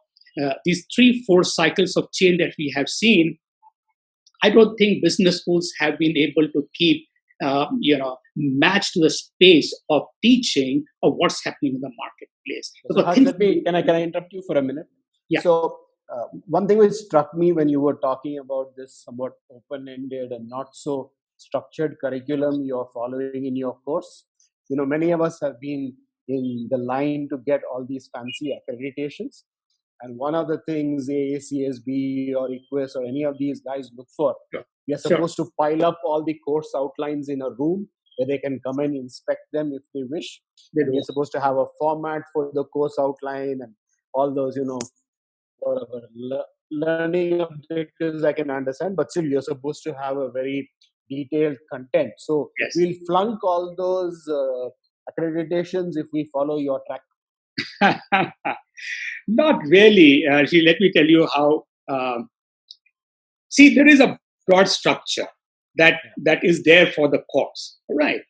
these 3-4 cycles of change that we have seen, I don't think business schools have been able to keep match to the space of teaching of what's happening in the marketplace. So can I interrupt you for a minute? Yeah. So one thing which struck me when you were talking about this somewhat open-ended and not so structured curriculum you're following in your course, many of us have been in the line to get all these fancy accreditations. And one of the things AACSB or EQUIS or any of these guys look for, we are supposed to pile up all the course outlines in a room where they can come and inspect them if they wish. We're supposed to have a format for the course outline and all those, whatever learning objectives I can understand, but still you're supposed to have a very detailed content. So we'll flunk all those accreditations if we follow your track. Not really. Let me tell you how. See, there is a broad structure that is there for the course, right?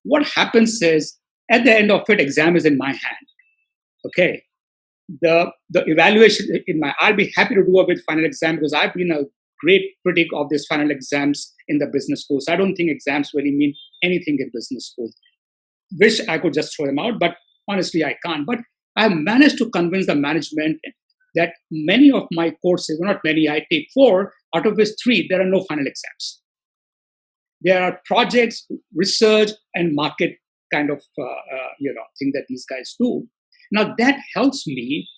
What happens is, at the end of it, exam is in my hand. Okay, the evaluation I'll be happy to do a with final exam because I've been a great critic of these final exams in the business schools. I don't think exams really mean anything in business schools. Wish I could just throw them out, but honestly, I can't. But I have managed to convince the management that many of my courses, not many, I take 4, out of which 3, there are no final exams. There are projects, research, and market kind of thing that these guys do. Now that helps me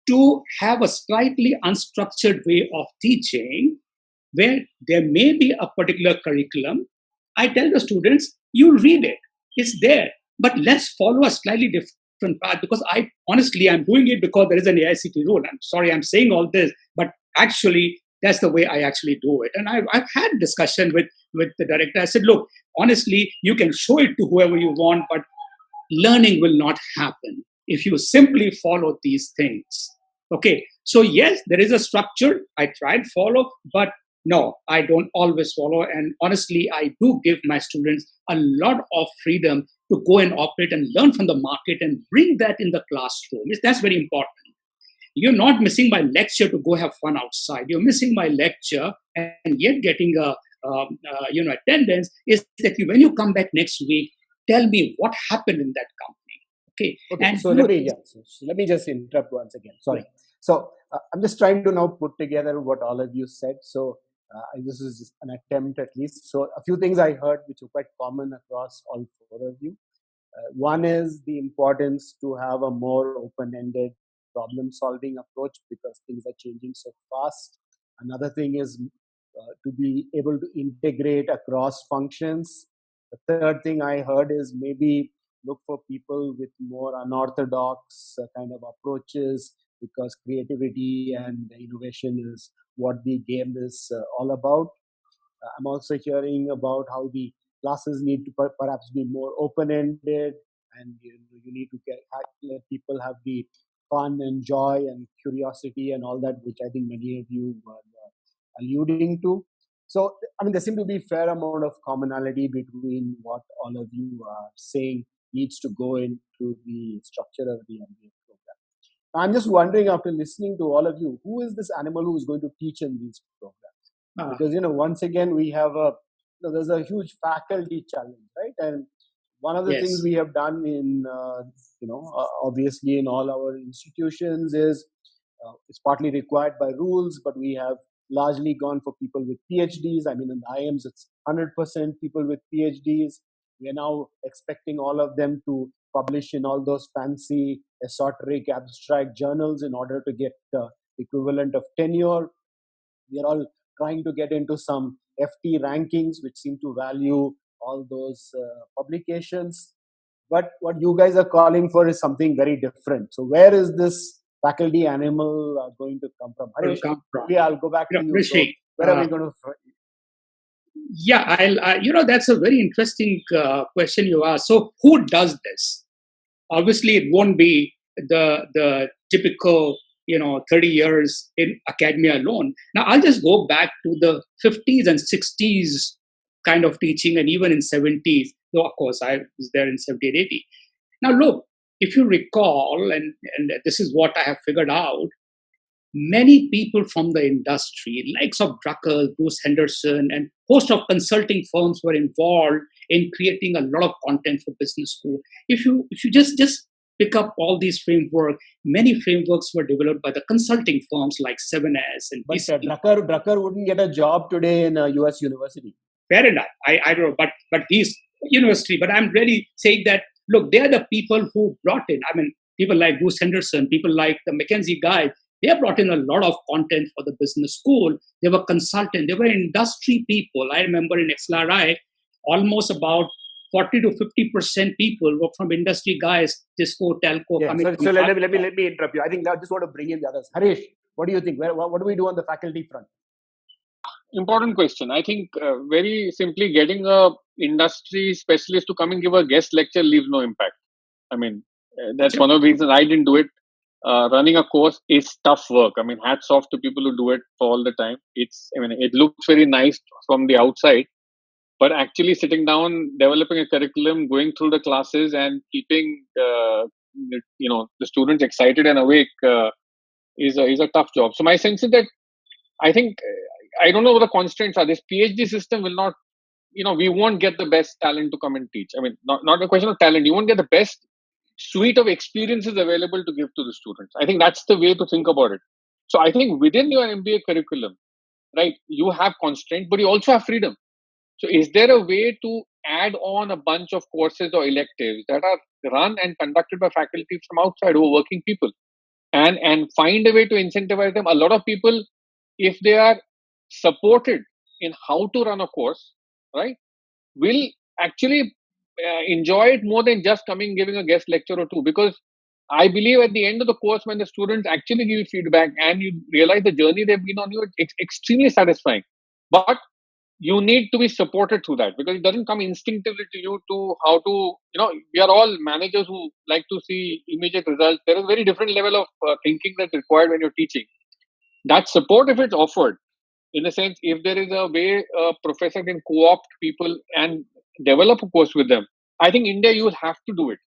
to have a slightly unstructured way of teaching where there may be a particular curriculum. I tell the students, you read it, it's there, but let's follow a slightly different path because I'm doing it because there is an AICTE rule. I'm sorry I'm saying all this, but actually that's the way I actually do it. And I've had a discussion with the director. I said, look, honestly, you can show it to whoever you want, but learning will not happen if you simply follow these things. Okay, so yes, there is a structure. I tried follow, but no, I don't always follow. And honestly, I do give my students a lot of freedom to go and operate and learn from the market and bring that in the classroom. That's very important. You're not missing my lecture to go have fun outside. You're missing my lecture and yet getting a attendance, is that when you come back next week, tell me what happened in that company. Okay, And so let me just interrupt once again. Sorry. So I'm just trying to now put together what all of you said. So this is just an attempt at least. So a few things I heard which are quite common across all four of you. One is the importance to have a more open-ended problem-solving approach because things are changing so fast. Another thing is to be able to integrate across functions. The third thing I heard is maybe look for people with more unorthodox kind of approaches because creativity and innovation is what the game is all about. I'm also hearing about how the classes need to perhaps be more open-ended, and you need to let people have the fun and joy and curiosity and all that, which I think many of you were alluding to. So, I mean, there seems to be a fair amount of commonality between what all of you are saying needs to go into the structure of the MBA program. I'm just wondering, after listening to all of you, who is this animal who is going to teach in these programs? Because once again we have there's a huge faculty challenge, right? And one of the things we have done in obviously in all our institutions is it's partly required by rules, but we have largely gone for people with PhDs. I mean, in the IIMs it's 100% people with PhDs. We are now expecting all of them to publish in all those fancy esoteric abstract journals in order to get equivalent of tenure. We are all trying to get into some FT rankings, which seem to value all those publications. But what you guys are calling for is something very different. So where is this faculty animal going to come from? Harish, yeah, I'll go back to you. So where are we going to? Yeah, that's a very interesting question you asked. So who does this? Obviously, it won't be the typical 30 years in academia alone. Now, I'll just go back to the 50s and 60s kind of teaching, and even in 70s, though, of course, I was there in 70 and 80. Now, look, if you recall, and this is what I have figured out, many people from the industry, likes of Drucker, Bruce Henderson, and host of consulting firms were involved in creating a lot of content for business school. If you just pick up all these frameworks, many frameworks were developed by the consulting firms like 7S and But Drucker wouldn't get a job today in a US university. Fair enough. I don't know, but he's university. But I'm really saying that, look, they are the people who brought in, I mean, people like Bruce Henderson, people like the McKinsey guy, they brought in a lot of content for the business school. They were consultants. They were industry people. I remember in XLRI, almost about 40 to 50% people were from industry guys, Cisco, Telco. Yeah, so let me interrupt you. I think I just want to bring in the others. Harish, what do you think? What do we do on the faculty front? Important question. I think very simply getting a industry specialist to come and give a guest lecture leaves no impact. I mean, that's one of the reasons I didn't do it. Running a course is tough work. I mean, hats off to people who do it for all the time. It looks very nice from the outside, but actually sitting down, developing a curriculum, going through the classes, and keeping the students excited and awake is a tough job. So my sense is that I think I don't know what the constraints are. This PhD system will not, we won't get the best talent to come and teach. I mean, not a question of talent. You won't get the best suite of experiences available to give to the students. I think that's the way to think about it. So I think within your MBA curriculum, right, you have constraint, but you also have freedom. So is there a way to add on a bunch of courses or electives that are run and conducted by faculty from outside who are working people, and find a way to incentivize them? A lot of people, if they are supported in how to run a course, right, will actually enjoy it more than just giving a guest lecture or two. Because I believe at the end of the course, when the students actually give you feedback and you realize the journey they've been on, it's extremely satisfying. But you need to be supported through that, because it doesn't come instinctively to you to how to, we are all managers who like to see immediate results. There is a very different level of thinking that's required when you're teaching. That support, if it's offered, in a sense, if there is a way a professor can co-opt people and develop a course with them, I think India, you will have to do it,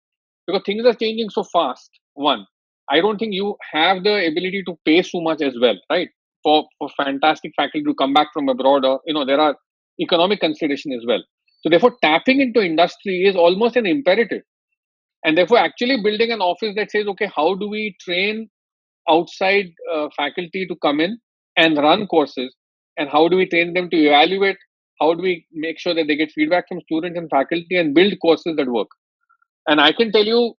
because things are changing so fast. One, I don't think you have the ability to pay so much as well, right? For fantastic faculty to come back from abroad, or there are economic consideration as well. So therefore, tapping into industry is almost an imperative. And therefore, actually building an office that says, okay, how do we train outside faculty to come in and run courses, and how do we train them to evaluate, how do we make sure that they get feedback from students and faculty and build courses that work. And I can tell you,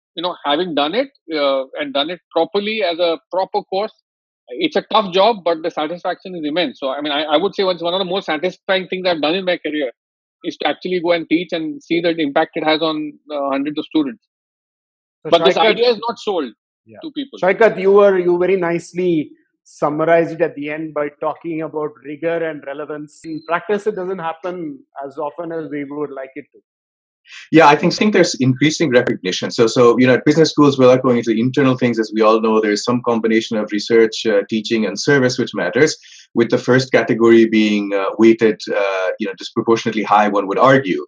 having done it and done it properly as a proper course, it's a tough job, but the satisfaction is immense. So I would say one of the most satisfying things I've done in my career is to actually go and teach and see the impact it has on hundreds of students. So But this Shaikat, idea is not sold to people. Shaikat, you very nicely summarized it at the end by talking about rigor and relevance. In practice, it doesn't happen as often as we would like it to. Yeah, I think there's increasing recognition. So at business schools, without going into internal things, as we all know, there's some combination of research, teaching, and service which matters. With the first category being weighted, disproportionately high, one would argue.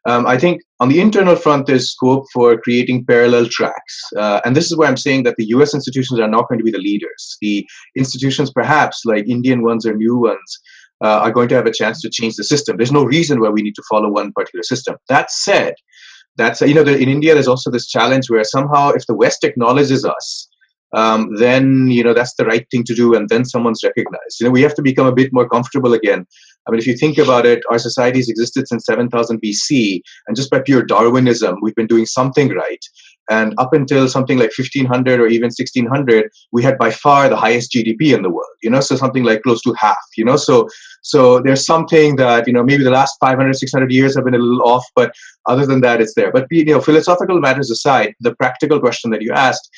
I think on the internal front, there's scope for creating parallel tracks. And this is why I'm saying that the US institutions are not going to be the leaders. The institutions, perhaps like Indian ones or new ones, are going to have a chance to change the system. There's no reason why we need to follow one particular system. That said, in India, there's also this challenge where somehow if the West acknowledges us, then that's the right thing to do, and then someone's recognized. We have to become a bit more comfortable again. If you think about it, our society's existed since 7000 BC, and just by pure Darwinism, we've been doing something right. And up until something like 1500 or even 1600, we had by far the highest GDP in the world. So something like close to half. So there's something that maybe the last 500, 600 years have been a little off, but other than that, it's there. But philosophical matters aside, the practical question that you asked,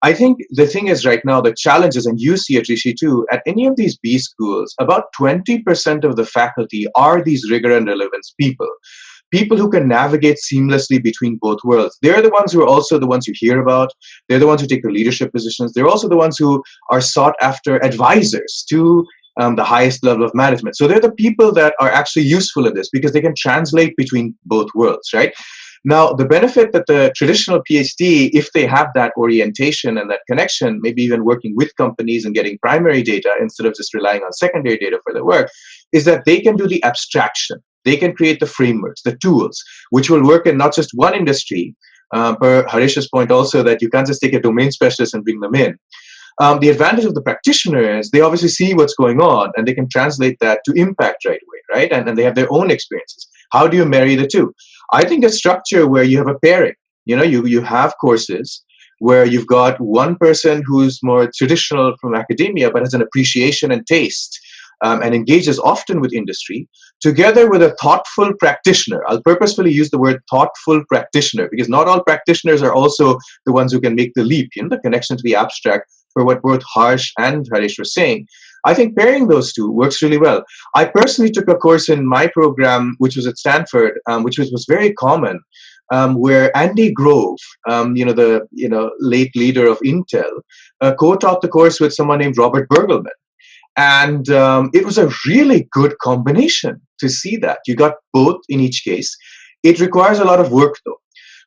I think the thing is right now, the challenges, and you see it, Rishi, too, at any of these B schools, about 20% of the faculty are these rigor and relevance people who can navigate seamlessly between both worlds. They're the ones who are also the ones you hear about. They're the ones who take the leadership positions. They're also the ones who are sought after advisors to the highest level of management. So they're the people that are actually useful in this because they can translate between both worlds, right? Now, the benefit that the traditional PhD, if they have that orientation and that connection, maybe even working with companies and getting primary data instead of just relying on secondary data for their work, is that they can do the abstraction. They can create the frameworks, the tools, which will work in not just one industry, per Harish's point also, that you can't just take a domain specialist and bring them in. The advantage of the practitioner is they obviously see what's going on and they can translate that to impact right away, right? And they have their own experiences. How do you marry the two? I think a structure where you have a pairing, you have courses where you've got one person who's more traditional from academia, but has an appreciation and taste and engages often with industry, together with a thoughtful practitioner. I'll purposefully use the word thoughtful practitioner because not all practitioners are also the ones who can make the leap, the connection to the abstract for what both Harsh and Harish were saying. I think pairing those two works really well. I personally took a course in my program, which was at Stanford, which was very common, where Andy Grove, the late leader of Intel, co-taught the course with someone named Robert Bergelman. And it was a really good combination to see that. You got both in each case. It requires a lot of work, though.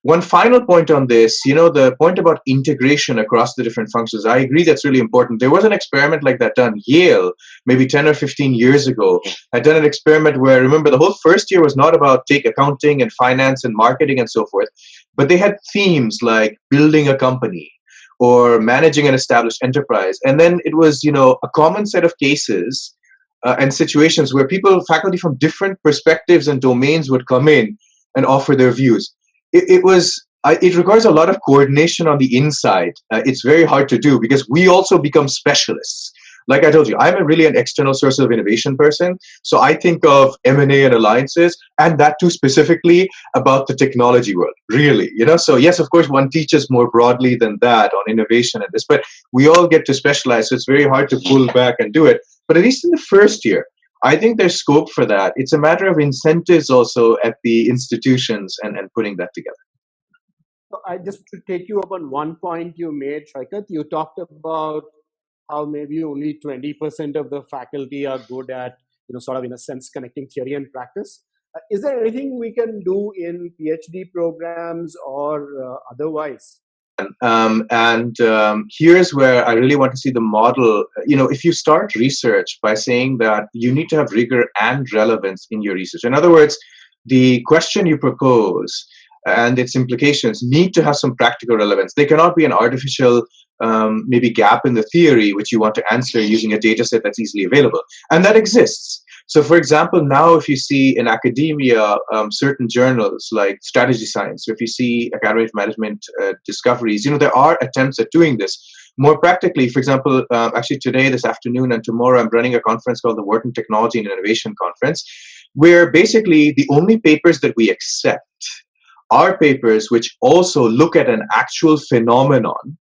One final point on this, the point about integration across the different functions, I agree that's really important. There was an experiment like that done. Yale, maybe 10 or 15 years ago, had done an experiment where, remember, the whole first year was not about take accounting and finance and marketing and so forth, but they had themes like building a company or managing an established enterprise. And then it was, a common set of cases and situations where faculty from different perspectives and domains would come in and offer their views. It requires a lot of coordination on the inside. It's very hard to do because we also become specialists. Like I told you, I'm really an external source of innovation person. So I think of M&A and alliances, and that too specifically about the technology world, really. So yes, of course, one teaches more broadly than that on innovation and this, but we all get to specialize. So it's very hard to pull back and do it. But at least in the first year, I think there's scope for that. It's a matter of incentives also at the institutions and putting that together. So I just to take you up on one point you made, Shaikat, you talked about how maybe only 20% of the faculty are good at, sort of in a sense, connecting theory and practice. Is there anything we can do in PhD programs or otherwise Here's where I really want to see the model. If you start research by saying that you need to have rigor and relevance in your research, in other words, the question you propose and its implications need to have some practical relevance. They cannot be an artificial maybe gap in the theory which you want to answer using a data set that's easily available. And that exists. So, for example, now if you see in academia certain journals like Strategy Science, or if you see Academy of Management Discoveries, there are attempts at doing this more practically. For example, actually today, this afternoon, and tomorrow, I'm running a conference called the Burton Technology and Innovation Conference, where basically the only papers that we accept are papers which also look at an actual phenomenon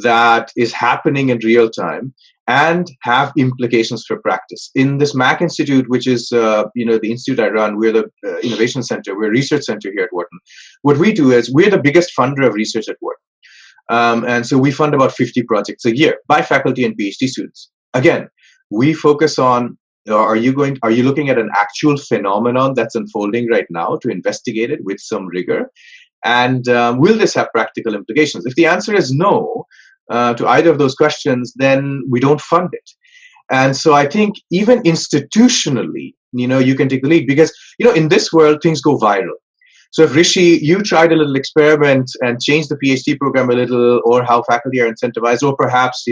that is happening in real time and have implications for practice. In this MAC Institute, which is the institute I run, we're the innovation center, we're a research center here at Wharton. What we do is we're the biggest funder of research at Wharton. And so we fund about 50 projects a year by faculty and PhD students. Again, we focus on, are you looking at an actual phenomenon that's unfolding right now to investigate it with some rigor? And will this have practical implications? If the answer is no to either of those questions, then we don't fund it. And so I think even institutionally, you can take the lead because, in this world, things go viral. So if Rishi, you tried a little experiment and changed the PhD program a little, or how faculty are incentivized, or perhaps,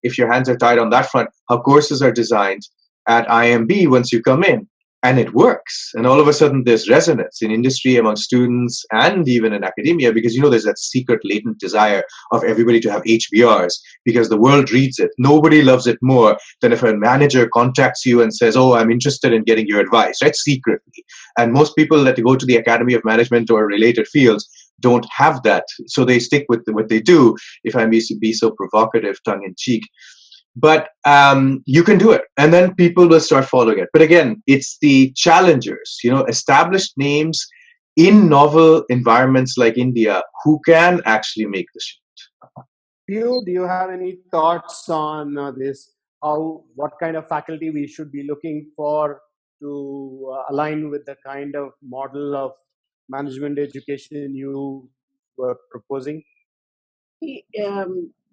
if your hands are tied on that front, how courses are designed at IMB once you come in, and it works. And all of a sudden there's resonance in industry, among students, and even in academia, because there's that secret latent desire of everybody to have HBRs because the world reads it. Nobody loves it more than if a manager contacts you and says, oh, I'm interested in getting your advice, right? Secretly. And most people that go to the Academy of Management or related fields don't have that. So they stick with what they do, if I may be so provocative, tongue in cheek. But you can do it, and then people will start following it. But again, it's the challengers, established names in novel environments like India who can actually make the shift. Do you have any thoughts on this? What kind of faculty we should be looking for to align with the kind of model of management education you were proposing?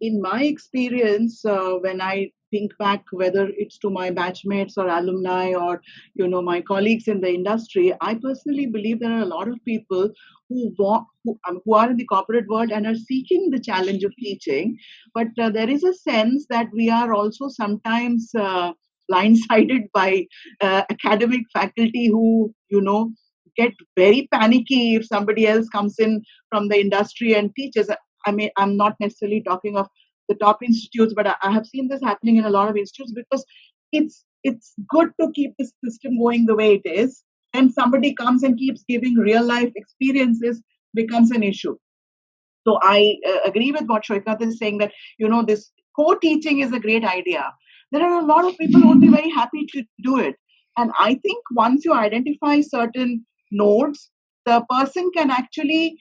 In my experience, when I think back, whether it's to my batchmates or alumni or my colleagues in the industry, I personally believe there are a lot of people who are in the corporate world and are seeking the challenge of teaching. But there is a sense that we are also sometimes blindsided by academic faculty who get very panicky if somebody else comes in from the industry and teaches. I'm not necessarily talking of the top institutes, but I have seen this happening in a lot of institutes because it's good to keep the system going the way it is. And somebody comes and keeps giving real life experiences becomes an issue. So I agree with what Shoikath is saying that, this co-teaching is a great idea. There are a lot of people who would be very happy to do it. And I think once you identify certain nodes, the person can actually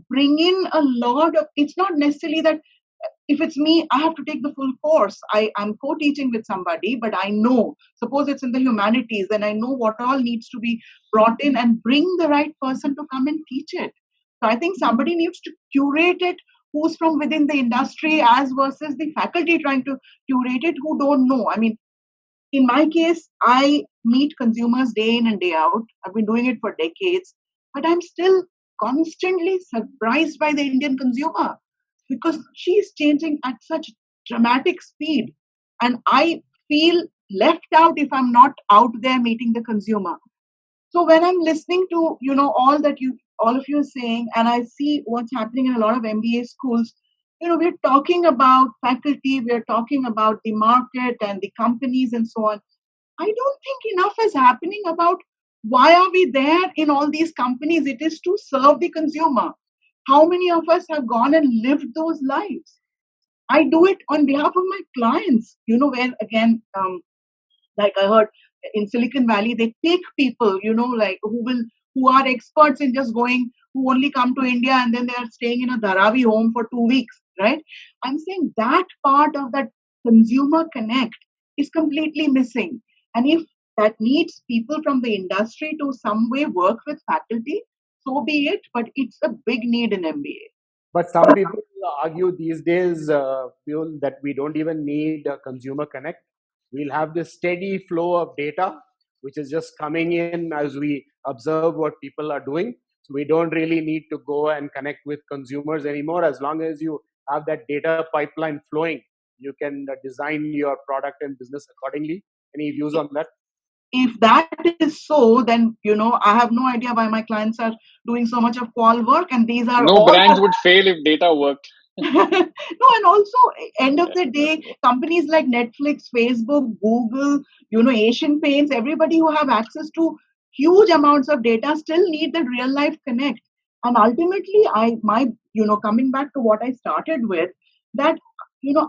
bring in a lot of, it's not necessarily that if it's me, I have to take the full course. I'm co-teaching with somebody, but I know, suppose it's in the humanities, then I know what all needs to be brought in and bring the right person to come and teach it. So I think somebody needs to curate it, who's from within the industry as versus the faculty trying to curate it who don't know. In my case, I meet consumers day in and day out. I've been doing it for decades, but I'm still constantly surprised by the Indian consumer because she is changing at such dramatic speed. And I feel left out if I'm not out there meeting the consumer. So when I'm listening to, all of you are saying, and I see what's happening in a lot of MBA schools, we're talking about faculty, we're talking about the market and the companies and so on. I don't think enough is happening about why are we there in all these companies? It is to serve the consumer. How many of us have gone and lived those lives? I do it on behalf of my clients, where again, like I heard in Silicon Valley, they take people, who are experts in just going, who only come to India and then they are staying in a Dharavi home for 2 weeks, right? I'm saying that part of that consumer connect is completely missing. And if that needs people from the industry to some way work with faculty, so be it, but it's a big need in MBA. But some people argue these days, feel that we don't even need a consumer connect. We'll have this steady flow of data, which is just coming in as we observe what people are doing. So we don't really need to go and connect with consumers anymore. As long as you have that data pipeline flowing, you can design your product and business accordingly. Any views on that? If that is so, then I have no idea why my clients are doing so much of qual work, and these are No all brands would fail if data worked. no, and also end of the day, companies like Netflix, Facebook, Google, Asian Paints, everybody who have access to huge amounts of data still need that real life connect. And ultimately, coming back to what I started with, that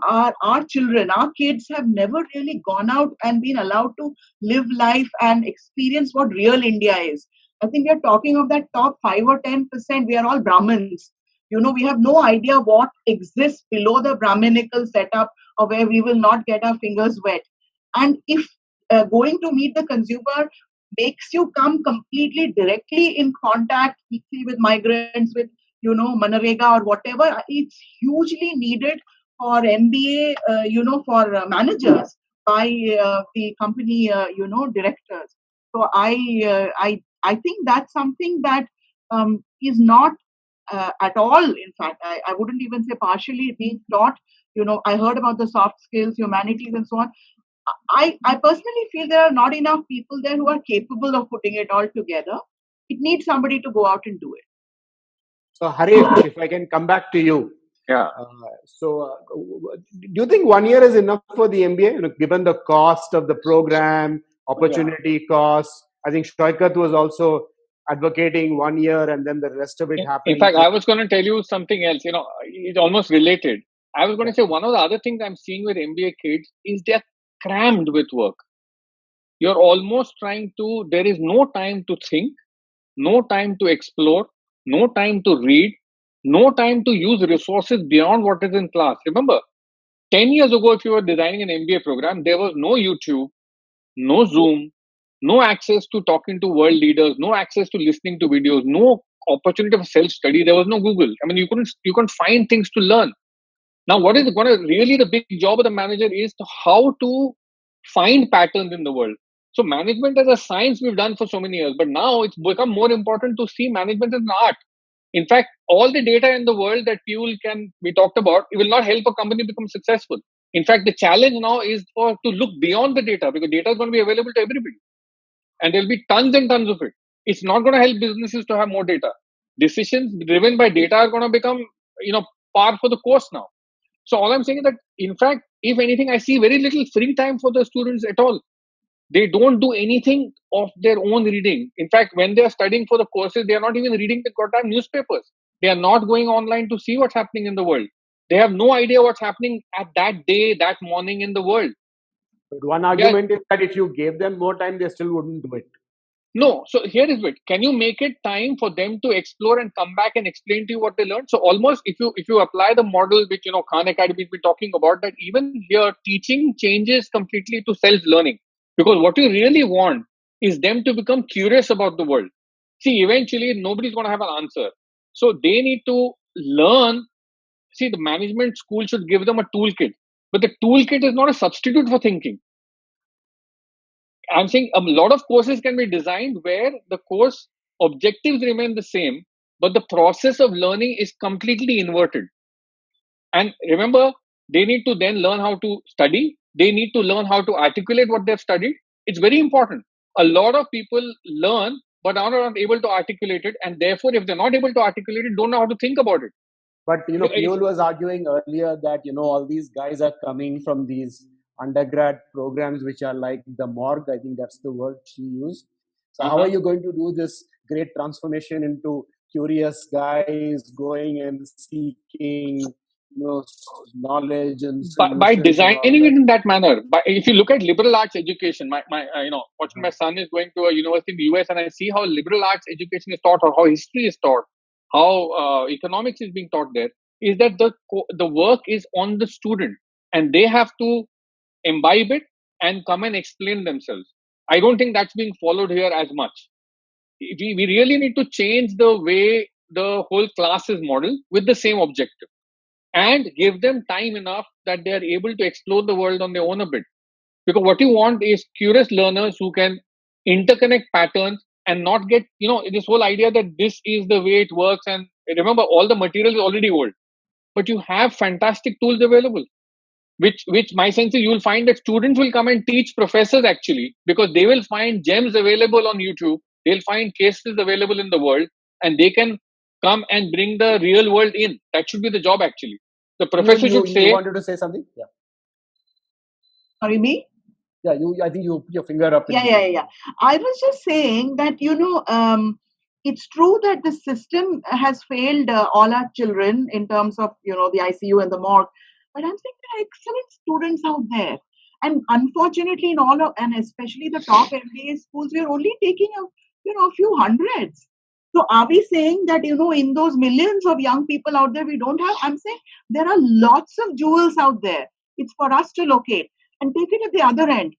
our children, our kids have never really gone out and been allowed to live life and experience what real India is. I think we are talking of that top 5 or 10%. We are all Brahmins. We have no idea what exists below the Brahminical setup, or where we will not get our fingers wet. And if going to meet the consumer makes you come completely directly in contact with migrants, with Manarega or whatever, it's hugely needed for MBA, for managers by the company, directors. So I think that's something that is not at all. In fact, I wouldn't even say partially being taught. I heard about the soft skills, humanities, and so on. I personally feel there are not enough people there who are capable of putting it all together. It needs somebody to go out and do it. So Harish, if I can come back to you. Yeah. Do you think 1 year is enough for the MBA, given the cost of the program, opportunity costs? I think Shoikat was also advocating 1 year and then the rest of it happening. In fact, I was going to tell you something else. It's almost related. I was going to say one of the other things I'm seeing with MBA kids is they're crammed with work. You're almost there is no time to think, no time to explore, no time to read, no time to use resources beyond what is in class. Remember, 10 years ago, if you were designing an MBA program, there was no YouTube, no Zoom, no access to talking to world leaders, no access to listening to videos, no opportunity for self-study. There was no Google. I mean, you couldn't find things to learn. Now, what is going to really the big job of the manager is how to find patterns in the world. So management as a science we've done for so many years, but now it's become more important to see management as an art. In fact, all the data in the world that people can be talked about, it will not help a company become successful. In fact, the challenge now is to look beyond the data, because data is going to be available to everybody. And there'll be tons and tons of it. It's not going to help businesses to have more data. Decisions driven by data are going to become, par for the course now. So all I'm saying is that, in fact, if anything, I see very little free time for the students at all. They don't do anything of their own reading. In fact, when they are studying for the courses, they are not even reading the goddamn newspapers. They are not going online to see what's happening in the world. They have no idea what's happening at that day, that morning in the world. But one argument is that if you gave them more time, they still wouldn't do it. No. So here is it. Can you make it time for them to explore and come back and explain to you what they learned? So almost if you apply the model which Khan Academy has been talking about, that even here teaching changes completely to self-learning. Because what you really want is them to become curious about the world. See, eventually nobody's going to have an answer. So they need to learn. See, the management school should give them a toolkit. But the toolkit is not a substitute for thinking. I'm saying a lot of courses can be designed where the course objectives remain the same, but the process of learning is completely inverted. And remember, they need to then learn how to study. They need to learn how to articulate what they've studied. It's very important. A lot of people learn, but are not able to articulate it. And therefore, if they're not able to articulate it, don't know how to think about it. But, Piyul was arguing earlier that, all these guys are coming from these undergrad programs, which are like the morgue. I think that's the word she used. So how are you going to do this great transformation into curious guys going and seeking, knowledge and by designing it in that manner? But if you look at liberal arts education, watching my son is going to a university in the US, and I see how liberal arts education is taught, or how history is taught, how economics is being taught there, is that the work is on the student, and they have to imbibe it and come and explain themselves. I don't think that's being followed here as much. We really need to change the way the whole class is modeled with the same objective, and give them time enough that they are able to explore the world on their own a bit. Because what you want is curious learners who can interconnect patterns and not get, this whole idea that this is the way it works. And remember, all the material is already old, but you have fantastic tools available, which my sense is you will find that students will come and teach professors actually, because they will find gems available on YouTube. They'll find cases available in the world, and they can come and bring the real world in. That should be the job actually. The professor should say. You wanted to say something? Yeah. Sorry, me? Yeah, I think you put your finger up. Yeah. I was just saying that, it's true that the system has failed all our children in terms of, the ICU and the morgue. But I'm saying there are excellent students out there. And unfortunately, and especially the top MBA schools, we're only taking a few hundreds. So are we saying that, in those millions of young people out there, we don't have? I'm saying there are lots of jewels out there. It's for us to locate. And take it at the other end.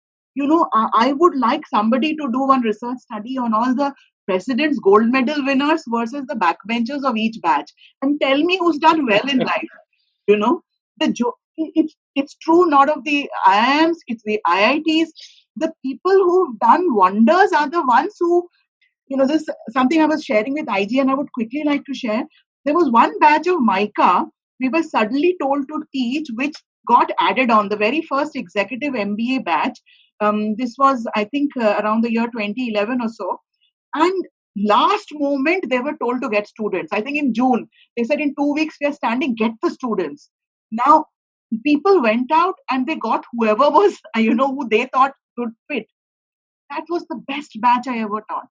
I would like somebody to do one research study on all the president's gold medal winners versus the backbenchers of each batch, and tell me who's done well in life. It's true, not of the IIMs, it's the IITs. The people who've done wonders are the ones who, this is something I was sharing with IG, and I would quickly like to share. There was one batch of MICA we were suddenly told to teach, which got added on the very first executive MBA batch. This was, I think, around the year 2011 or so. And last moment, they were told to get students. I think in June, they said in 2 weeks, we are standing, get the students. Now, people went out and they got whoever was, who they thought could fit. That was the best batch I ever taught.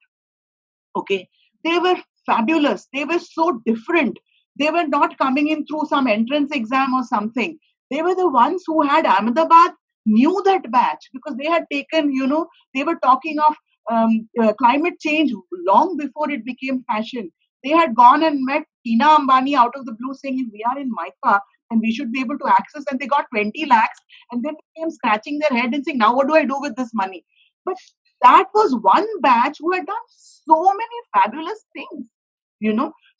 Okay. They were fabulous. They were so different. They were not coming in through some entrance exam or something. They were the ones who had Ahmedabad, knew that batch because they had taken, they were talking of climate change long before it became fashion. They had gone and met Tina Ambani out of the blue saying, if we are in MICA and we should be able to access, and they got 20 lakhs and then came scratching their head and saying, now what do I do with this money? But that was one batch who had done so many fabulous things,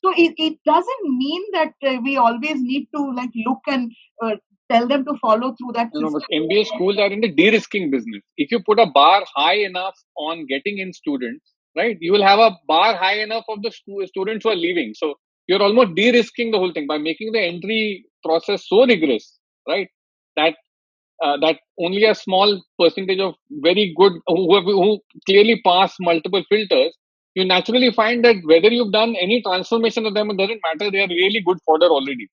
So it doesn't mean that we always need to look and tell them to follow through that system. But MBA schools are in the de-risking business. If you put a bar high enough on getting in students, right, you will have a bar high enough of the students who are leaving. So you're almost de-risking the whole thing by making the entry process so rigorous, right, that only a small percentage of very good who clearly pass multiple filters, you naturally find that whether you've done any transformation of them, it doesn't matter. They are really good fodder already.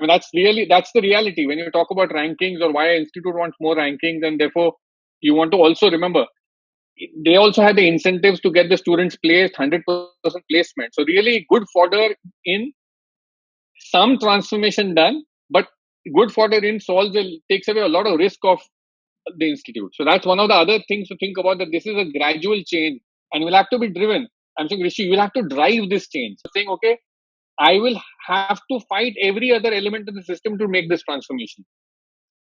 I mean, that's the reality. When you talk about rankings or why an institute wants more rankings, and therefore you want to also remember, they also have the incentives to get the students placed, 100% placement. So really good fodder in, some transformation done, but good fodder in takes away a lot of risk of the institute. So that's one of the other things to think about, that this is a gradual change and will have to be driven. I'm saying, Rishi, you will have to drive this change. So saying, okay, I will have to fight every other element of the system to make this transformation.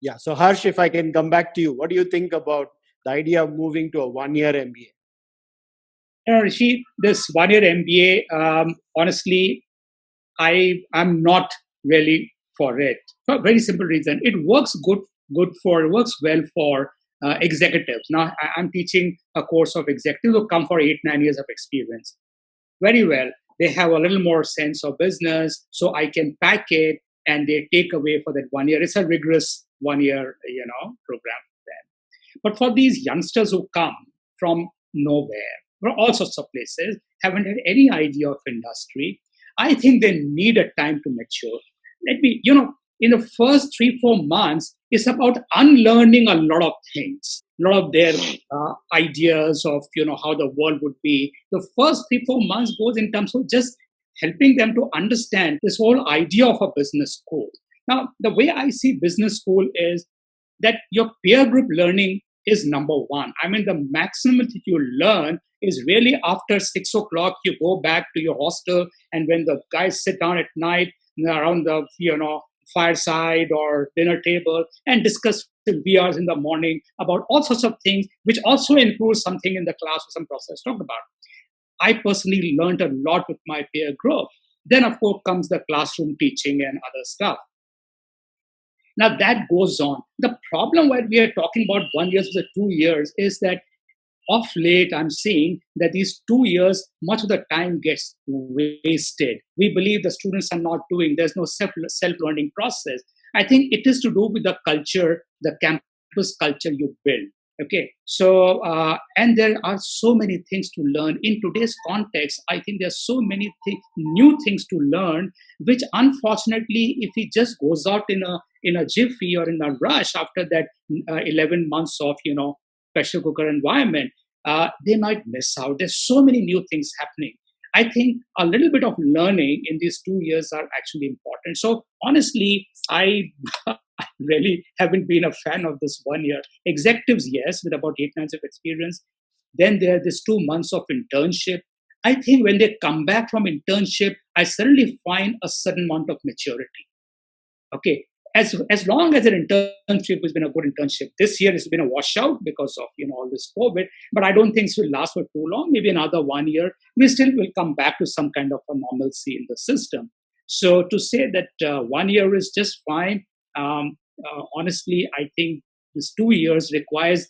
Yeah. So Harsh, if I can come back to you, what do you think about the idea of moving to a one-year MBA? Rishi, this one-year MBA, honestly, I'm not really for it. For a very simple reason. It works works well for executives. Now, I'm teaching a course of executives who come for 8-9 years of experience. Very well. They have a little more sense of business, so I can pack it and they take away for that 1 year. It's a rigorous 1 year, program then. But for these youngsters who come from nowhere, from all sorts of places, haven't had any idea of industry, I think they need a time to mature. In the first 3-4 months, it's about unlearning a lot of things, a lot of their ideas of, how the world would be. The first 3-4 months goes in terms of just helping them to understand this whole idea of a business school. Now, the way I see business school is that your peer group learning is number one. I mean, the maximum that you learn is really after 6 o'clock, you go back to your hostel, and when the guys sit down at night around the, fireside or dinner table and discuss till wee hours in the morning about all sorts of things, which also includes something in the class or some process talked about. I personally learned a lot with my peer group. Then, of course, comes the classroom teaching and other stuff. Now that goes on. The problem when we are talking about 1 year versus 2 years is that of late, I'm seeing that these 2 years, much of the time gets wasted. We believe the students are not doing, there's no self-learning process. I think it is to do with the culture, the campus culture you build. Okay, so, and there are so many things to learn. In today's context, I think there's so many new things to learn, which unfortunately, if he just goes out in a jiffy or in a rush after that 11 months of, pressure cooker environment, they might miss out. There's so many new things happening. I think a little bit of learning in these 2 years are actually important. So honestly, I really haven't been a fan of this 1 year. Executives, yes, with about 8 months of experience. Then there are these 2 months of internship. I think when they come back from internship, I suddenly find a certain amount of maturity. Okay. As long as an internship has been a good internship, this year it's been a washout because of all this COVID, but I don't think it will last for too long. Maybe another 1 year, we still will come back to some kind of a normalcy in the system. So to say that 1 year is just fine, honestly, I think this 2 years requires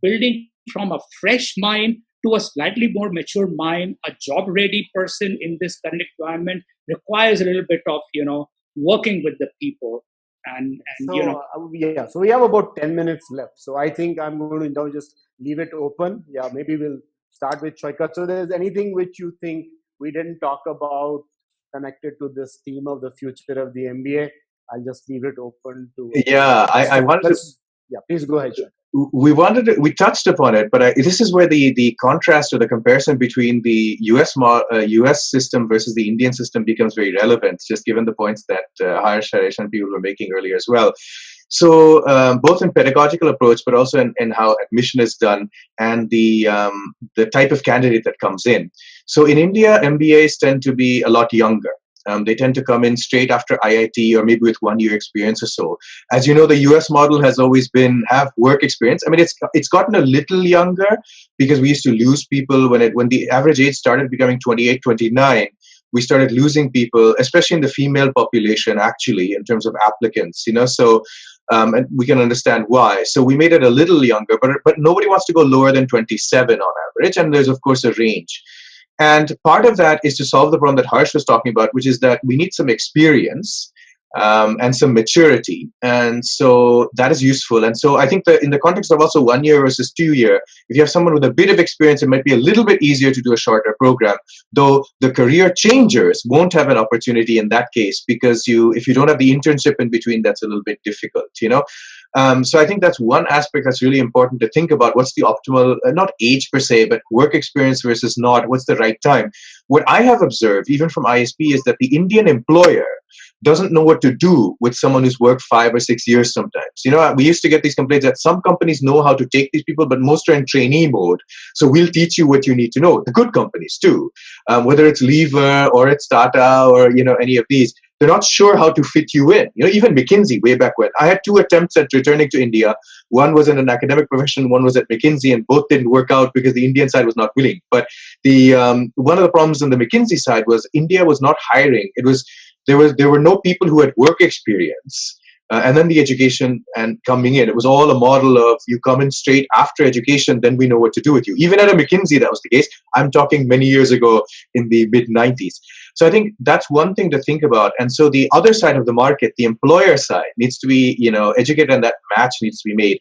building from a fresh mind to a slightly more mature mind. A job-ready person in this current environment requires a little bit of working with the people. And so, so we have about 10 minutes left. So I think I'm going to now just leave it open. Yeah, maybe we'll start with Shoikat. So there's anything which you think we didn't talk about connected to this theme of the future of the MBA? I'll just leave it open to. Yeah, I wanted to. Yeah, please go ahead, Shoikat. We touched upon it, but this is where the contrast or the comparison between the US system versus the Indian system becomes very relevant, just given the points that Harsh, Harish, and people were making earlier as well. So both in pedagogical approach, but also in how admission is done and the type of candidate that comes in. So in India, MBAs tend to be a lot younger. They tend to come in straight after IIT or maybe with 1 year experience or so. As you know, the US model has always been have work experience. I mean, it's gotten a little younger because we used to lose people when the average age started becoming 28, 29. We started losing people, especially in the female population, actually, in terms of applicants, so and we can understand why. So we made it a little younger, but nobody wants to go lower than 27 on average. And there's, of course, a range. And part of that is to solve the problem that Harsh was talking about, which is that we need some experience and some maturity. And so that is useful. And so I think that in the context of also 1 year versus 2 year, if you have someone with a bit of experience, it might be a little bit easier to do a shorter program, though the career changers won't have an opportunity in that case, because if you don't have the internship in between, that's a little bit difficult, So I think that's one aspect that's really important to think about. What's the optimal, not age per se, but work experience versus not, what's the right time? What I have observed, even from ISP, is that the Indian employer doesn't know what to do with someone who's worked 5 or 6 years sometimes. We used to get these complaints that some companies know how to take these people, but most are in trainee mode. So we'll teach you what you need to know. The good companies too, whether it's Lever or it's Tata or, any of these, they're not sure how to fit you in. Even McKinsey way back when. I had 2 attempts at returning to India. One was in an academic profession, one was at McKinsey, and both didn't work out because the Indian side was not willing. But the one of the problems on the McKinsey side was India was not hiring. It was there were no people who had work experience. And then the education and coming in, it was all a model of you come in straight after education, then we know what to do with you. Even at a McKinsey, that was the case. I'm talking many years ago in the mid-90s. So I think that's one thing to think about. And so the other side of the market, the employer side, needs to be, educated, and that match needs to be made.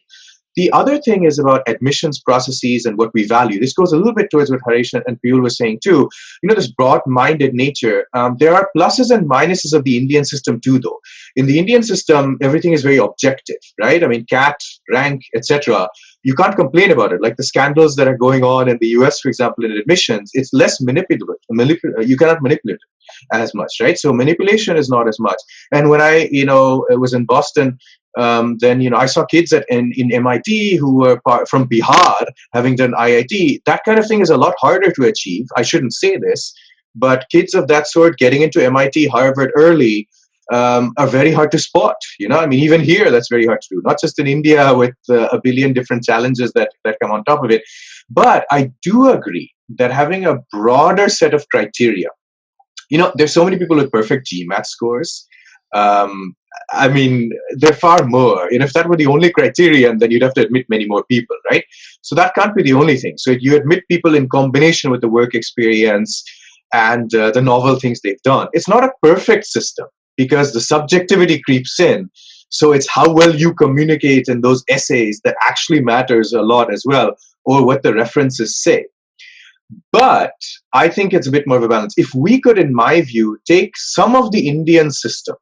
The other thing is about admissions processes and what we value. This goes a little bit towards what Harish and Piyul was saying too. This broad-minded nature. There are pluses and minuses of the Indian system too, though. In the Indian system, everything is very objective, right? I mean, CAT, rank, etc. You can't complain about it. Like the scandals that are going on in the US, for example, in admissions, it's less manipulative. You cannot manipulate it as much, right? So manipulation is not as much. And when I was in Boston, then I saw kids in MIT who were from Bihar having done IIT. That kind of thing is a lot harder to achieve. I shouldn't say this, but kids of that sort getting into MIT, Harvard early are very hard to spot. Even here, that's very hard to do. Not just in India with a billion different challenges that come on top of it. But I do agree that having a broader set of criteria There's so many people with perfect GMAT scores. I mean, there are far more. If that were the only criterion, then you'd have to admit many more people, right? So that can't be the only thing. So you admit people in combination with the work experience and the novel things they've done. It's not a perfect system because the subjectivity creeps in. So it's how well you communicate in those essays that actually matters a lot as well, or what the references say. But I think it's a bit more of a balance. If we could, in my view, take some of the Indian system,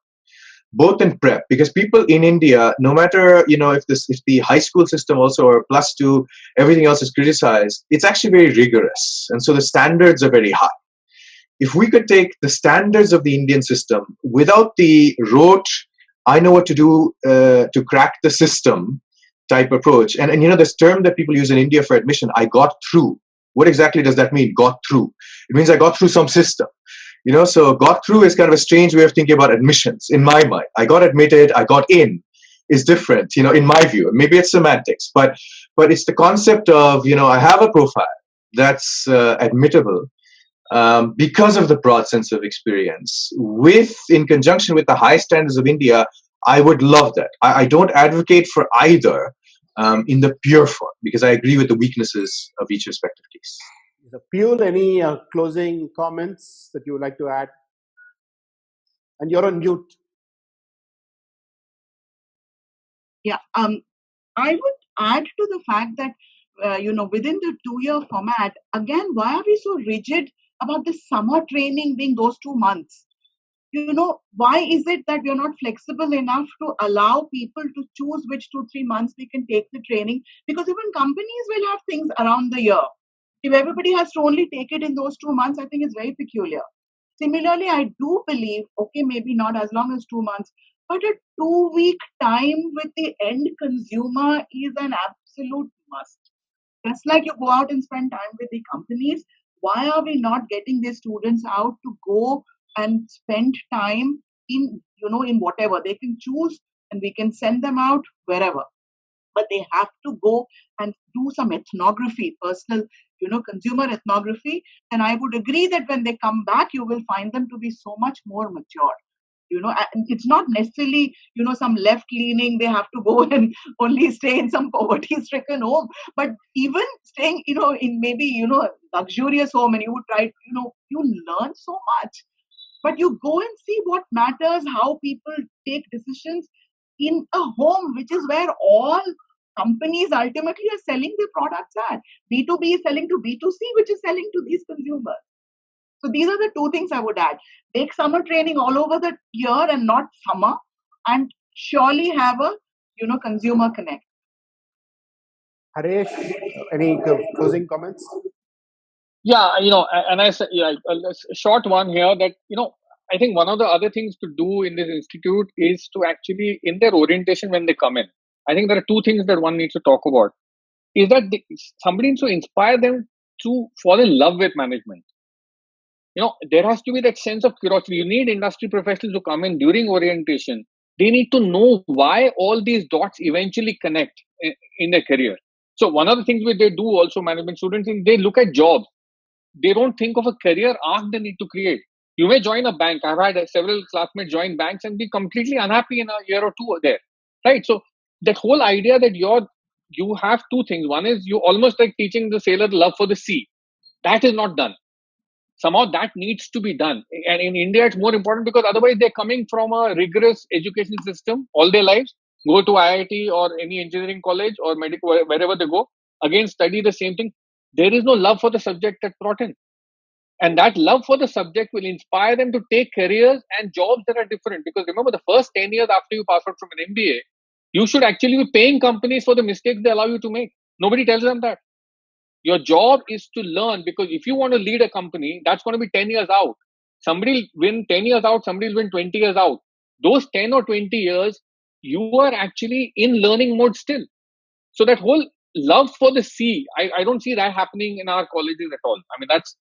both in prep, because people in India, no matter, if the high school system also, or plus two, everything else is criticized, it's actually very rigorous. And so the standards are very high. If we could take the standards of the Indian system without the rote, I know what to do to crack the system type approach. And this term that people use in India for admission, I got through. What exactly does that mean? Got through. It means I got through some system. So got through is kind of a strange way of thinking about admissions in my mind. I got admitted, I got in is different, in my view. Maybe it's semantics, but it's the concept of, I have a profile that's admittable because of the broad sense of experience. In conjunction with the high standards of India, I would love that. I don't advocate for either in the pure form, because I agree with the weaknesses of each respective case. Piyul, any closing comments that you would like to add? And you're on mute. Yeah, I would add to the fact that, within the 2-year format, again, why are we so rigid about the summer training being those 2 months? Why is it that we're not flexible enough to allow people to choose which 2-3 months they can take the training? Because even companies will have things around the year. If everybody has to only take it in those 2 months, I think it's very peculiar. Similarly, I do believe, okay, maybe not as long as 2 months, but a 2-week time with the end consumer is an absolute must. Just like you go out and spend time with the companies, why are we not getting these students out to go and spend time in whatever? They can choose and we can send them out wherever. But they have to go and do some ethnography, personal, consumer ethnography. And I would agree that when they come back, you will find them to be so much more mature. And it's not necessarily, some left-leaning, they have to go and only stay in some poverty-stricken home. But even staying, in maybe, luxurious home, and you would try, you learn so much. But you go and see what matters, how people take decisions in a home, which is where all companies ultimately are selling their products at. B2B is selling to B2C, which is selling to these consumers. So these are the 2 things I would add. Take summer training all over the year and not summer, and surely have a, consumer connect. Haresh, any closing comments? Yeah, and I said, a short one here that, I think one of the other things to do in this institute is to actually, in their orientation when they come in, I think there are 2 things that one needs to talk about. Is that somebody needs to inspire them to fall in love with management. There has to be that sense of curiosity. You need industry professionals to come in during orientation. They need to know why all these dots eventually connect in their career. So one of the things they do also, management students, they look at jobs. They don't think of a career arc they need to create. You may join a bank. I've had several classmates join banks and be completely unhappy in a year or 2 there, right? So that whole idea that you have 2 things. One is you almost like teaching the sailor love for the sea. That is not done. Somehow that needs to be done. And in India, it's more important because otherwise they're coming from a rigorous education system all their lives, go to IIT or any engineering college or medical, wherever they go, again, study the same thing. There is no love for the subject that's brought in. And that love for the subject will inspire them to take careers and jobs that are different. Because remember, the first 10 years after you pass out from an MBA, you should actually be paying companies for the mistakes they allow you to make. Nobody tells them that. Your job is to learn, because if you want to lead a company, that's going to be 10 years out. Somebody will win 10 years out, somebody will win 20 years out. Those 10 or 20 years, you are actually in learning mode still. So that whole love for the sea, I don't see that happening in our colleges at all. I mean,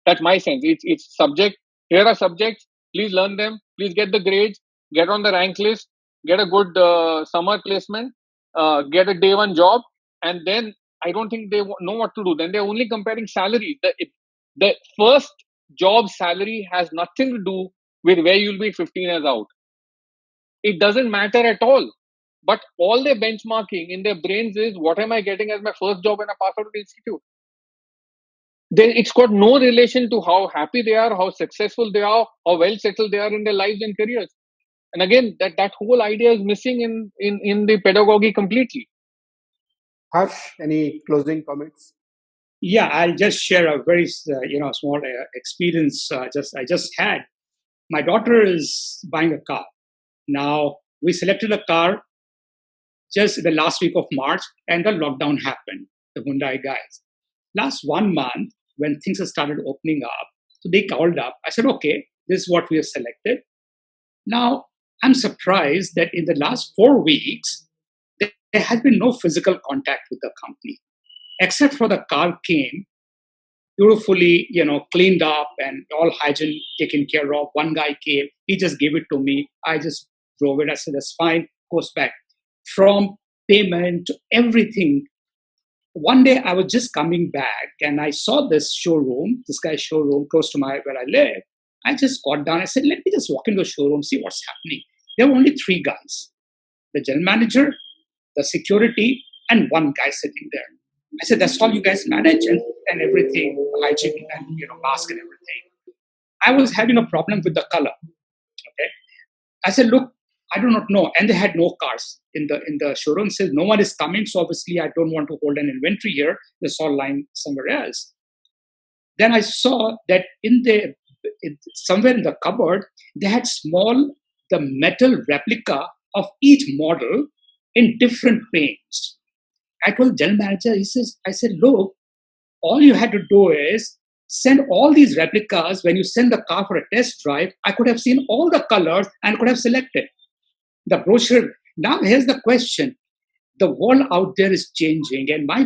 that's my sense. It's subject. Here are subjects. Please learn them. Please get the grades. Get on the rank list. Get a good summer placement. Get a day 1 job. And then I don't think they know what to do. Then they're only comparing salaries. The first job salary has nothing to do with where you'll be 15 years out. It doesn't matter at all. But all their benchmarking in their brains is, what am I getting as my first job when I pass out of the institute? It's got no relation to how happy they are, how successful they are, how well settled they are in their lives and careers. And again, that whole idea is missing in the pedagogy completely. Harsh, any closing comments? Yeah, I'll just share a very small experience. I just had. My daughter is buying a car. Now we selected a car just the last week of March, and the lockdown happened. The Hyundai guys. Last 1 month, when things have started opening up, so they called up. I said, okay, this is what we have selected. Now I'm surprised that in the last 4 weeks, there has been no physical contact with the company, except for the car came beautifully, cleaned up and all hygiene taken care of. One guy came, he just gave it to me. I just drove it. I said, that's fine, goes back. From payment to everything. One day I was just coming back and I saw this guy's showroom close to where I live. I just got down. I said, let me just walk into the showroom, see what's happening. There were only 3 guys, the general manager, the security, and one guy sitting there. I said, that's all you guys manage and everything, hygiene and mask and everything. I was having a problem with the color. Okay. I said, look, I do not know. And they had no cars in the showroom. Says no one is coming. So obviously I don't want to hold an inventory here. This all lying somewhere else. Then I saw that somewhere in the cupboard, they had the metal replica of each model in different paints. I told the general manager, I said, look, all you had to do is send all these replicas. When you send the car for a test drive, I could have seen all the colors and could have selected the brochure. Now here's the question. The world out there is changing. And my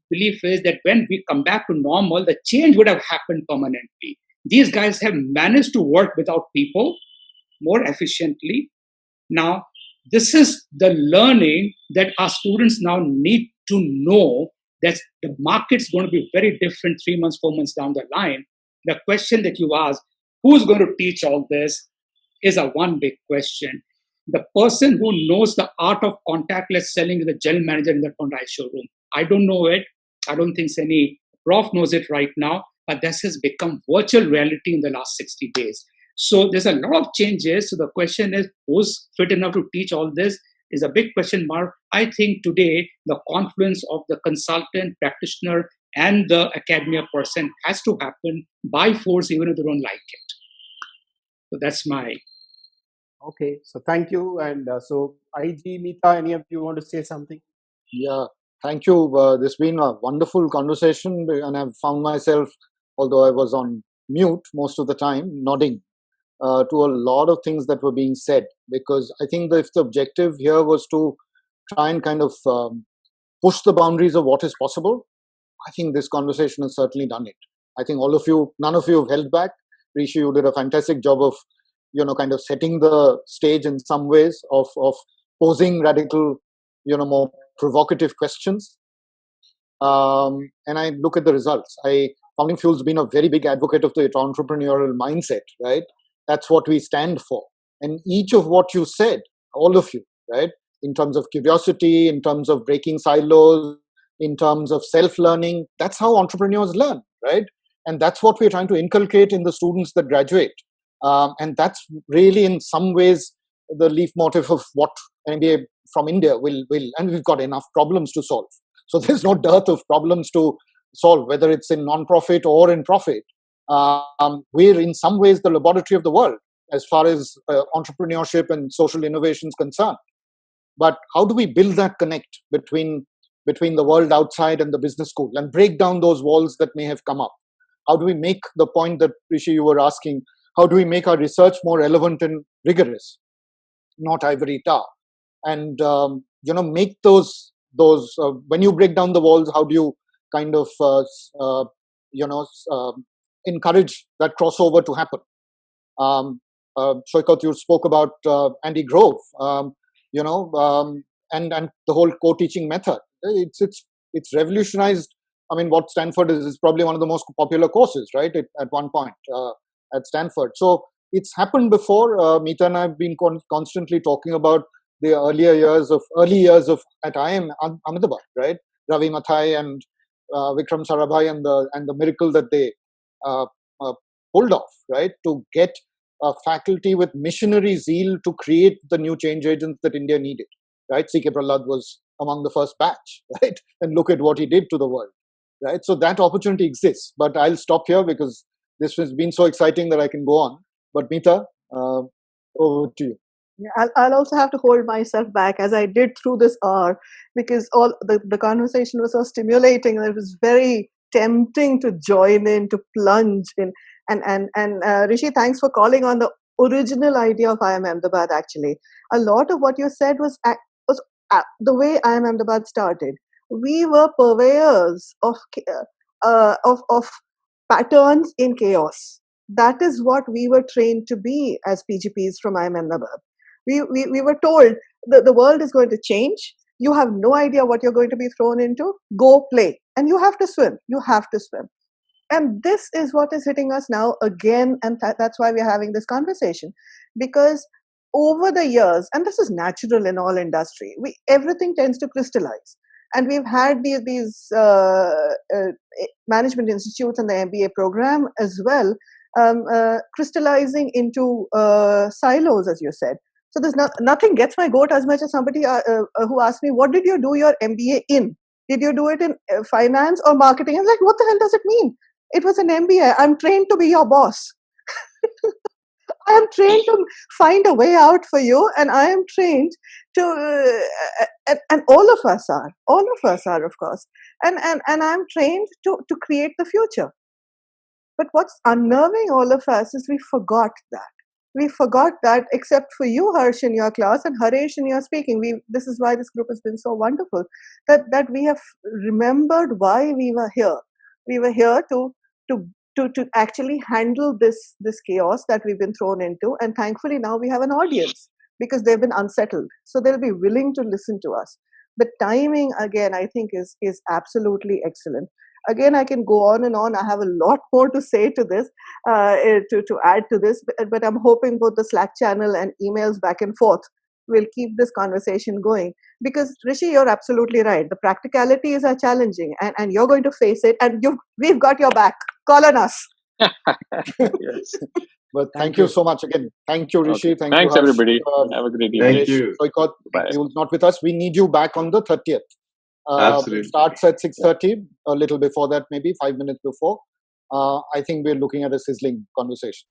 belief is that when we come back to normal, the change would have happened permanently. These guys have managed to work without people more efficiently. Now, this is the learning that our students now need to know, that the market's going to be very different 3 months, 4 months down the line. The question that you asked, who's going to teach all this, is a one big question. The person who knows the art of contactless selling is the general manager in the Hyundai showroom. I don't know it. I don't think any prof knows it right now, but this has become virtual reality in the last 60 days. So there's a lot of changes. So the question is, who's fit enough to teach all this is a big question mark. I think today the confluence of the consultant, practitioner, and the academia person has to happen by force, even if they don't like it. So that's my... Okay, so thank you. And so IG, Meeta, any of you want to say something? Yeah, thank you. This has been a wonderful conversation, and I've found myself, although I was on mute most of the time, nodding to a lot of things that were being said, because I think that if the objective here was to try and kind of push the boundaries of what is possible, I think this conversation has certainly done it. I think none of you have held back. Rishi, you did a fantastic job of kind of setting the stage in some ways, of posing radical, more provocative questions. And I look at the results. Founding Fuel's been a very big advocate of the entrepreneurial mindset, right? That's what we stand for. And each of what you said, all of you, right? In terms of curiosity, in terms of breaking silos, in terms of self-learning, that's how entrepreneurs learn, right? And that's what we're trying to inculcate in the students that graduate. And that's really, in some ways, the leitmotif of what an MBA from India will. And we've got enough problems to solve. So there's no dearth of problems to solve, whether it's in non-profit or in profit. We're in some ways the laboratory of the world as far as entrepreneurship and social innovation is concerned. But how do we build that connect between the world outside and the business school, and break down those walls that may have come up? How do we make the point that, Rishi, you were asking, how do we make our research more relevant and rigorous, not ivory tower? And, make those when you break down the walls, how do you kind of, encourage that crossover to happen? Shoikat, you spoke about Andy Grove, and the whole co-teaching method. It's revolutionized I mean, what Stanford is probably one of the most popular courses, right? At one point at Stanford. So it's happened before. Meeta and I have been constantly talking about the early years of at IIM Ahmedabad, right? Ravi Mathai and Vikram Sarabhai and the miracle that they pulled off, right? To get a faculty with missionary zeal to create the new change agents that India needed, right? C.K. Prahlad was among the first batch, right? And look at what he did to the world, right? So that opportunity exists. But I'll stop here because this has been so exciting that I can go on. But Meeta, over to you. Yeah, I'll also have to hold myself back as I did through this hour, because all the conversation was so stimulating and it was very tempting to join in, to plunge in. And Rishi, thanks for calling on the original idea of IIM Ahmedabad. Actually, a lot of what you said was the way IIM Ahmedabad started. We were purveyors of patterns in chaos. That is what we were trained to be as PGPs from IIM Ahmedabad. We were told the world is going to change. You have no idea what you're going to be thrown into. Go play. And you have to swim. You have to swim. And this is what is hitting us now again. And that's why we're having this conversation. Because over the years, and this is natural in all industry, everything tends to crystallize. And we've had these management institutes and the MBA program as well, crystallizing into silos, as you said. So there's nothing gets my goat as much as somebody who asked me, what did you do your MBA in? Did you do it in finance or marketing? I was like, what the hell does it mean? It was an MBA. I'm trained to be your boss. I am trained to find a way out for you, and I am trained to, and all of us are, of course, and I'm trained to create the future. But what's unnerving all of us is we forgot that. We forgot that, except for you, Harsh, in your class, and Haresh in your speaking. This is why this group has been so wonderful, that we have remembered why we were here. We were here to actually handle this chaos that we've been thrown into. And thankfully now we have an audience because they've been unsettled. So they'll be willing to listen to us. The timing, again, I think is absolutely excellent. Again, I can go on and on. I have a lot more to say to this, to add to this, but I'm hoping both the Slack channel and emails back and forth will keep this conversation going. Because Rishi, you're absolutely right. The practicalities are challenging, and you're going to face it, and we've got your back. Call on us. Yes. But thank you so much again. Thank you, Rishi. Okay. Thanks you, Harsh. Everybody. Have a great evening. Thank you. He was not with us. We need you back on the 30th. Absolutely. It starts at 6:30, a little before that, maybe 5 minutes before. I think we're looking at a sizzling conversation.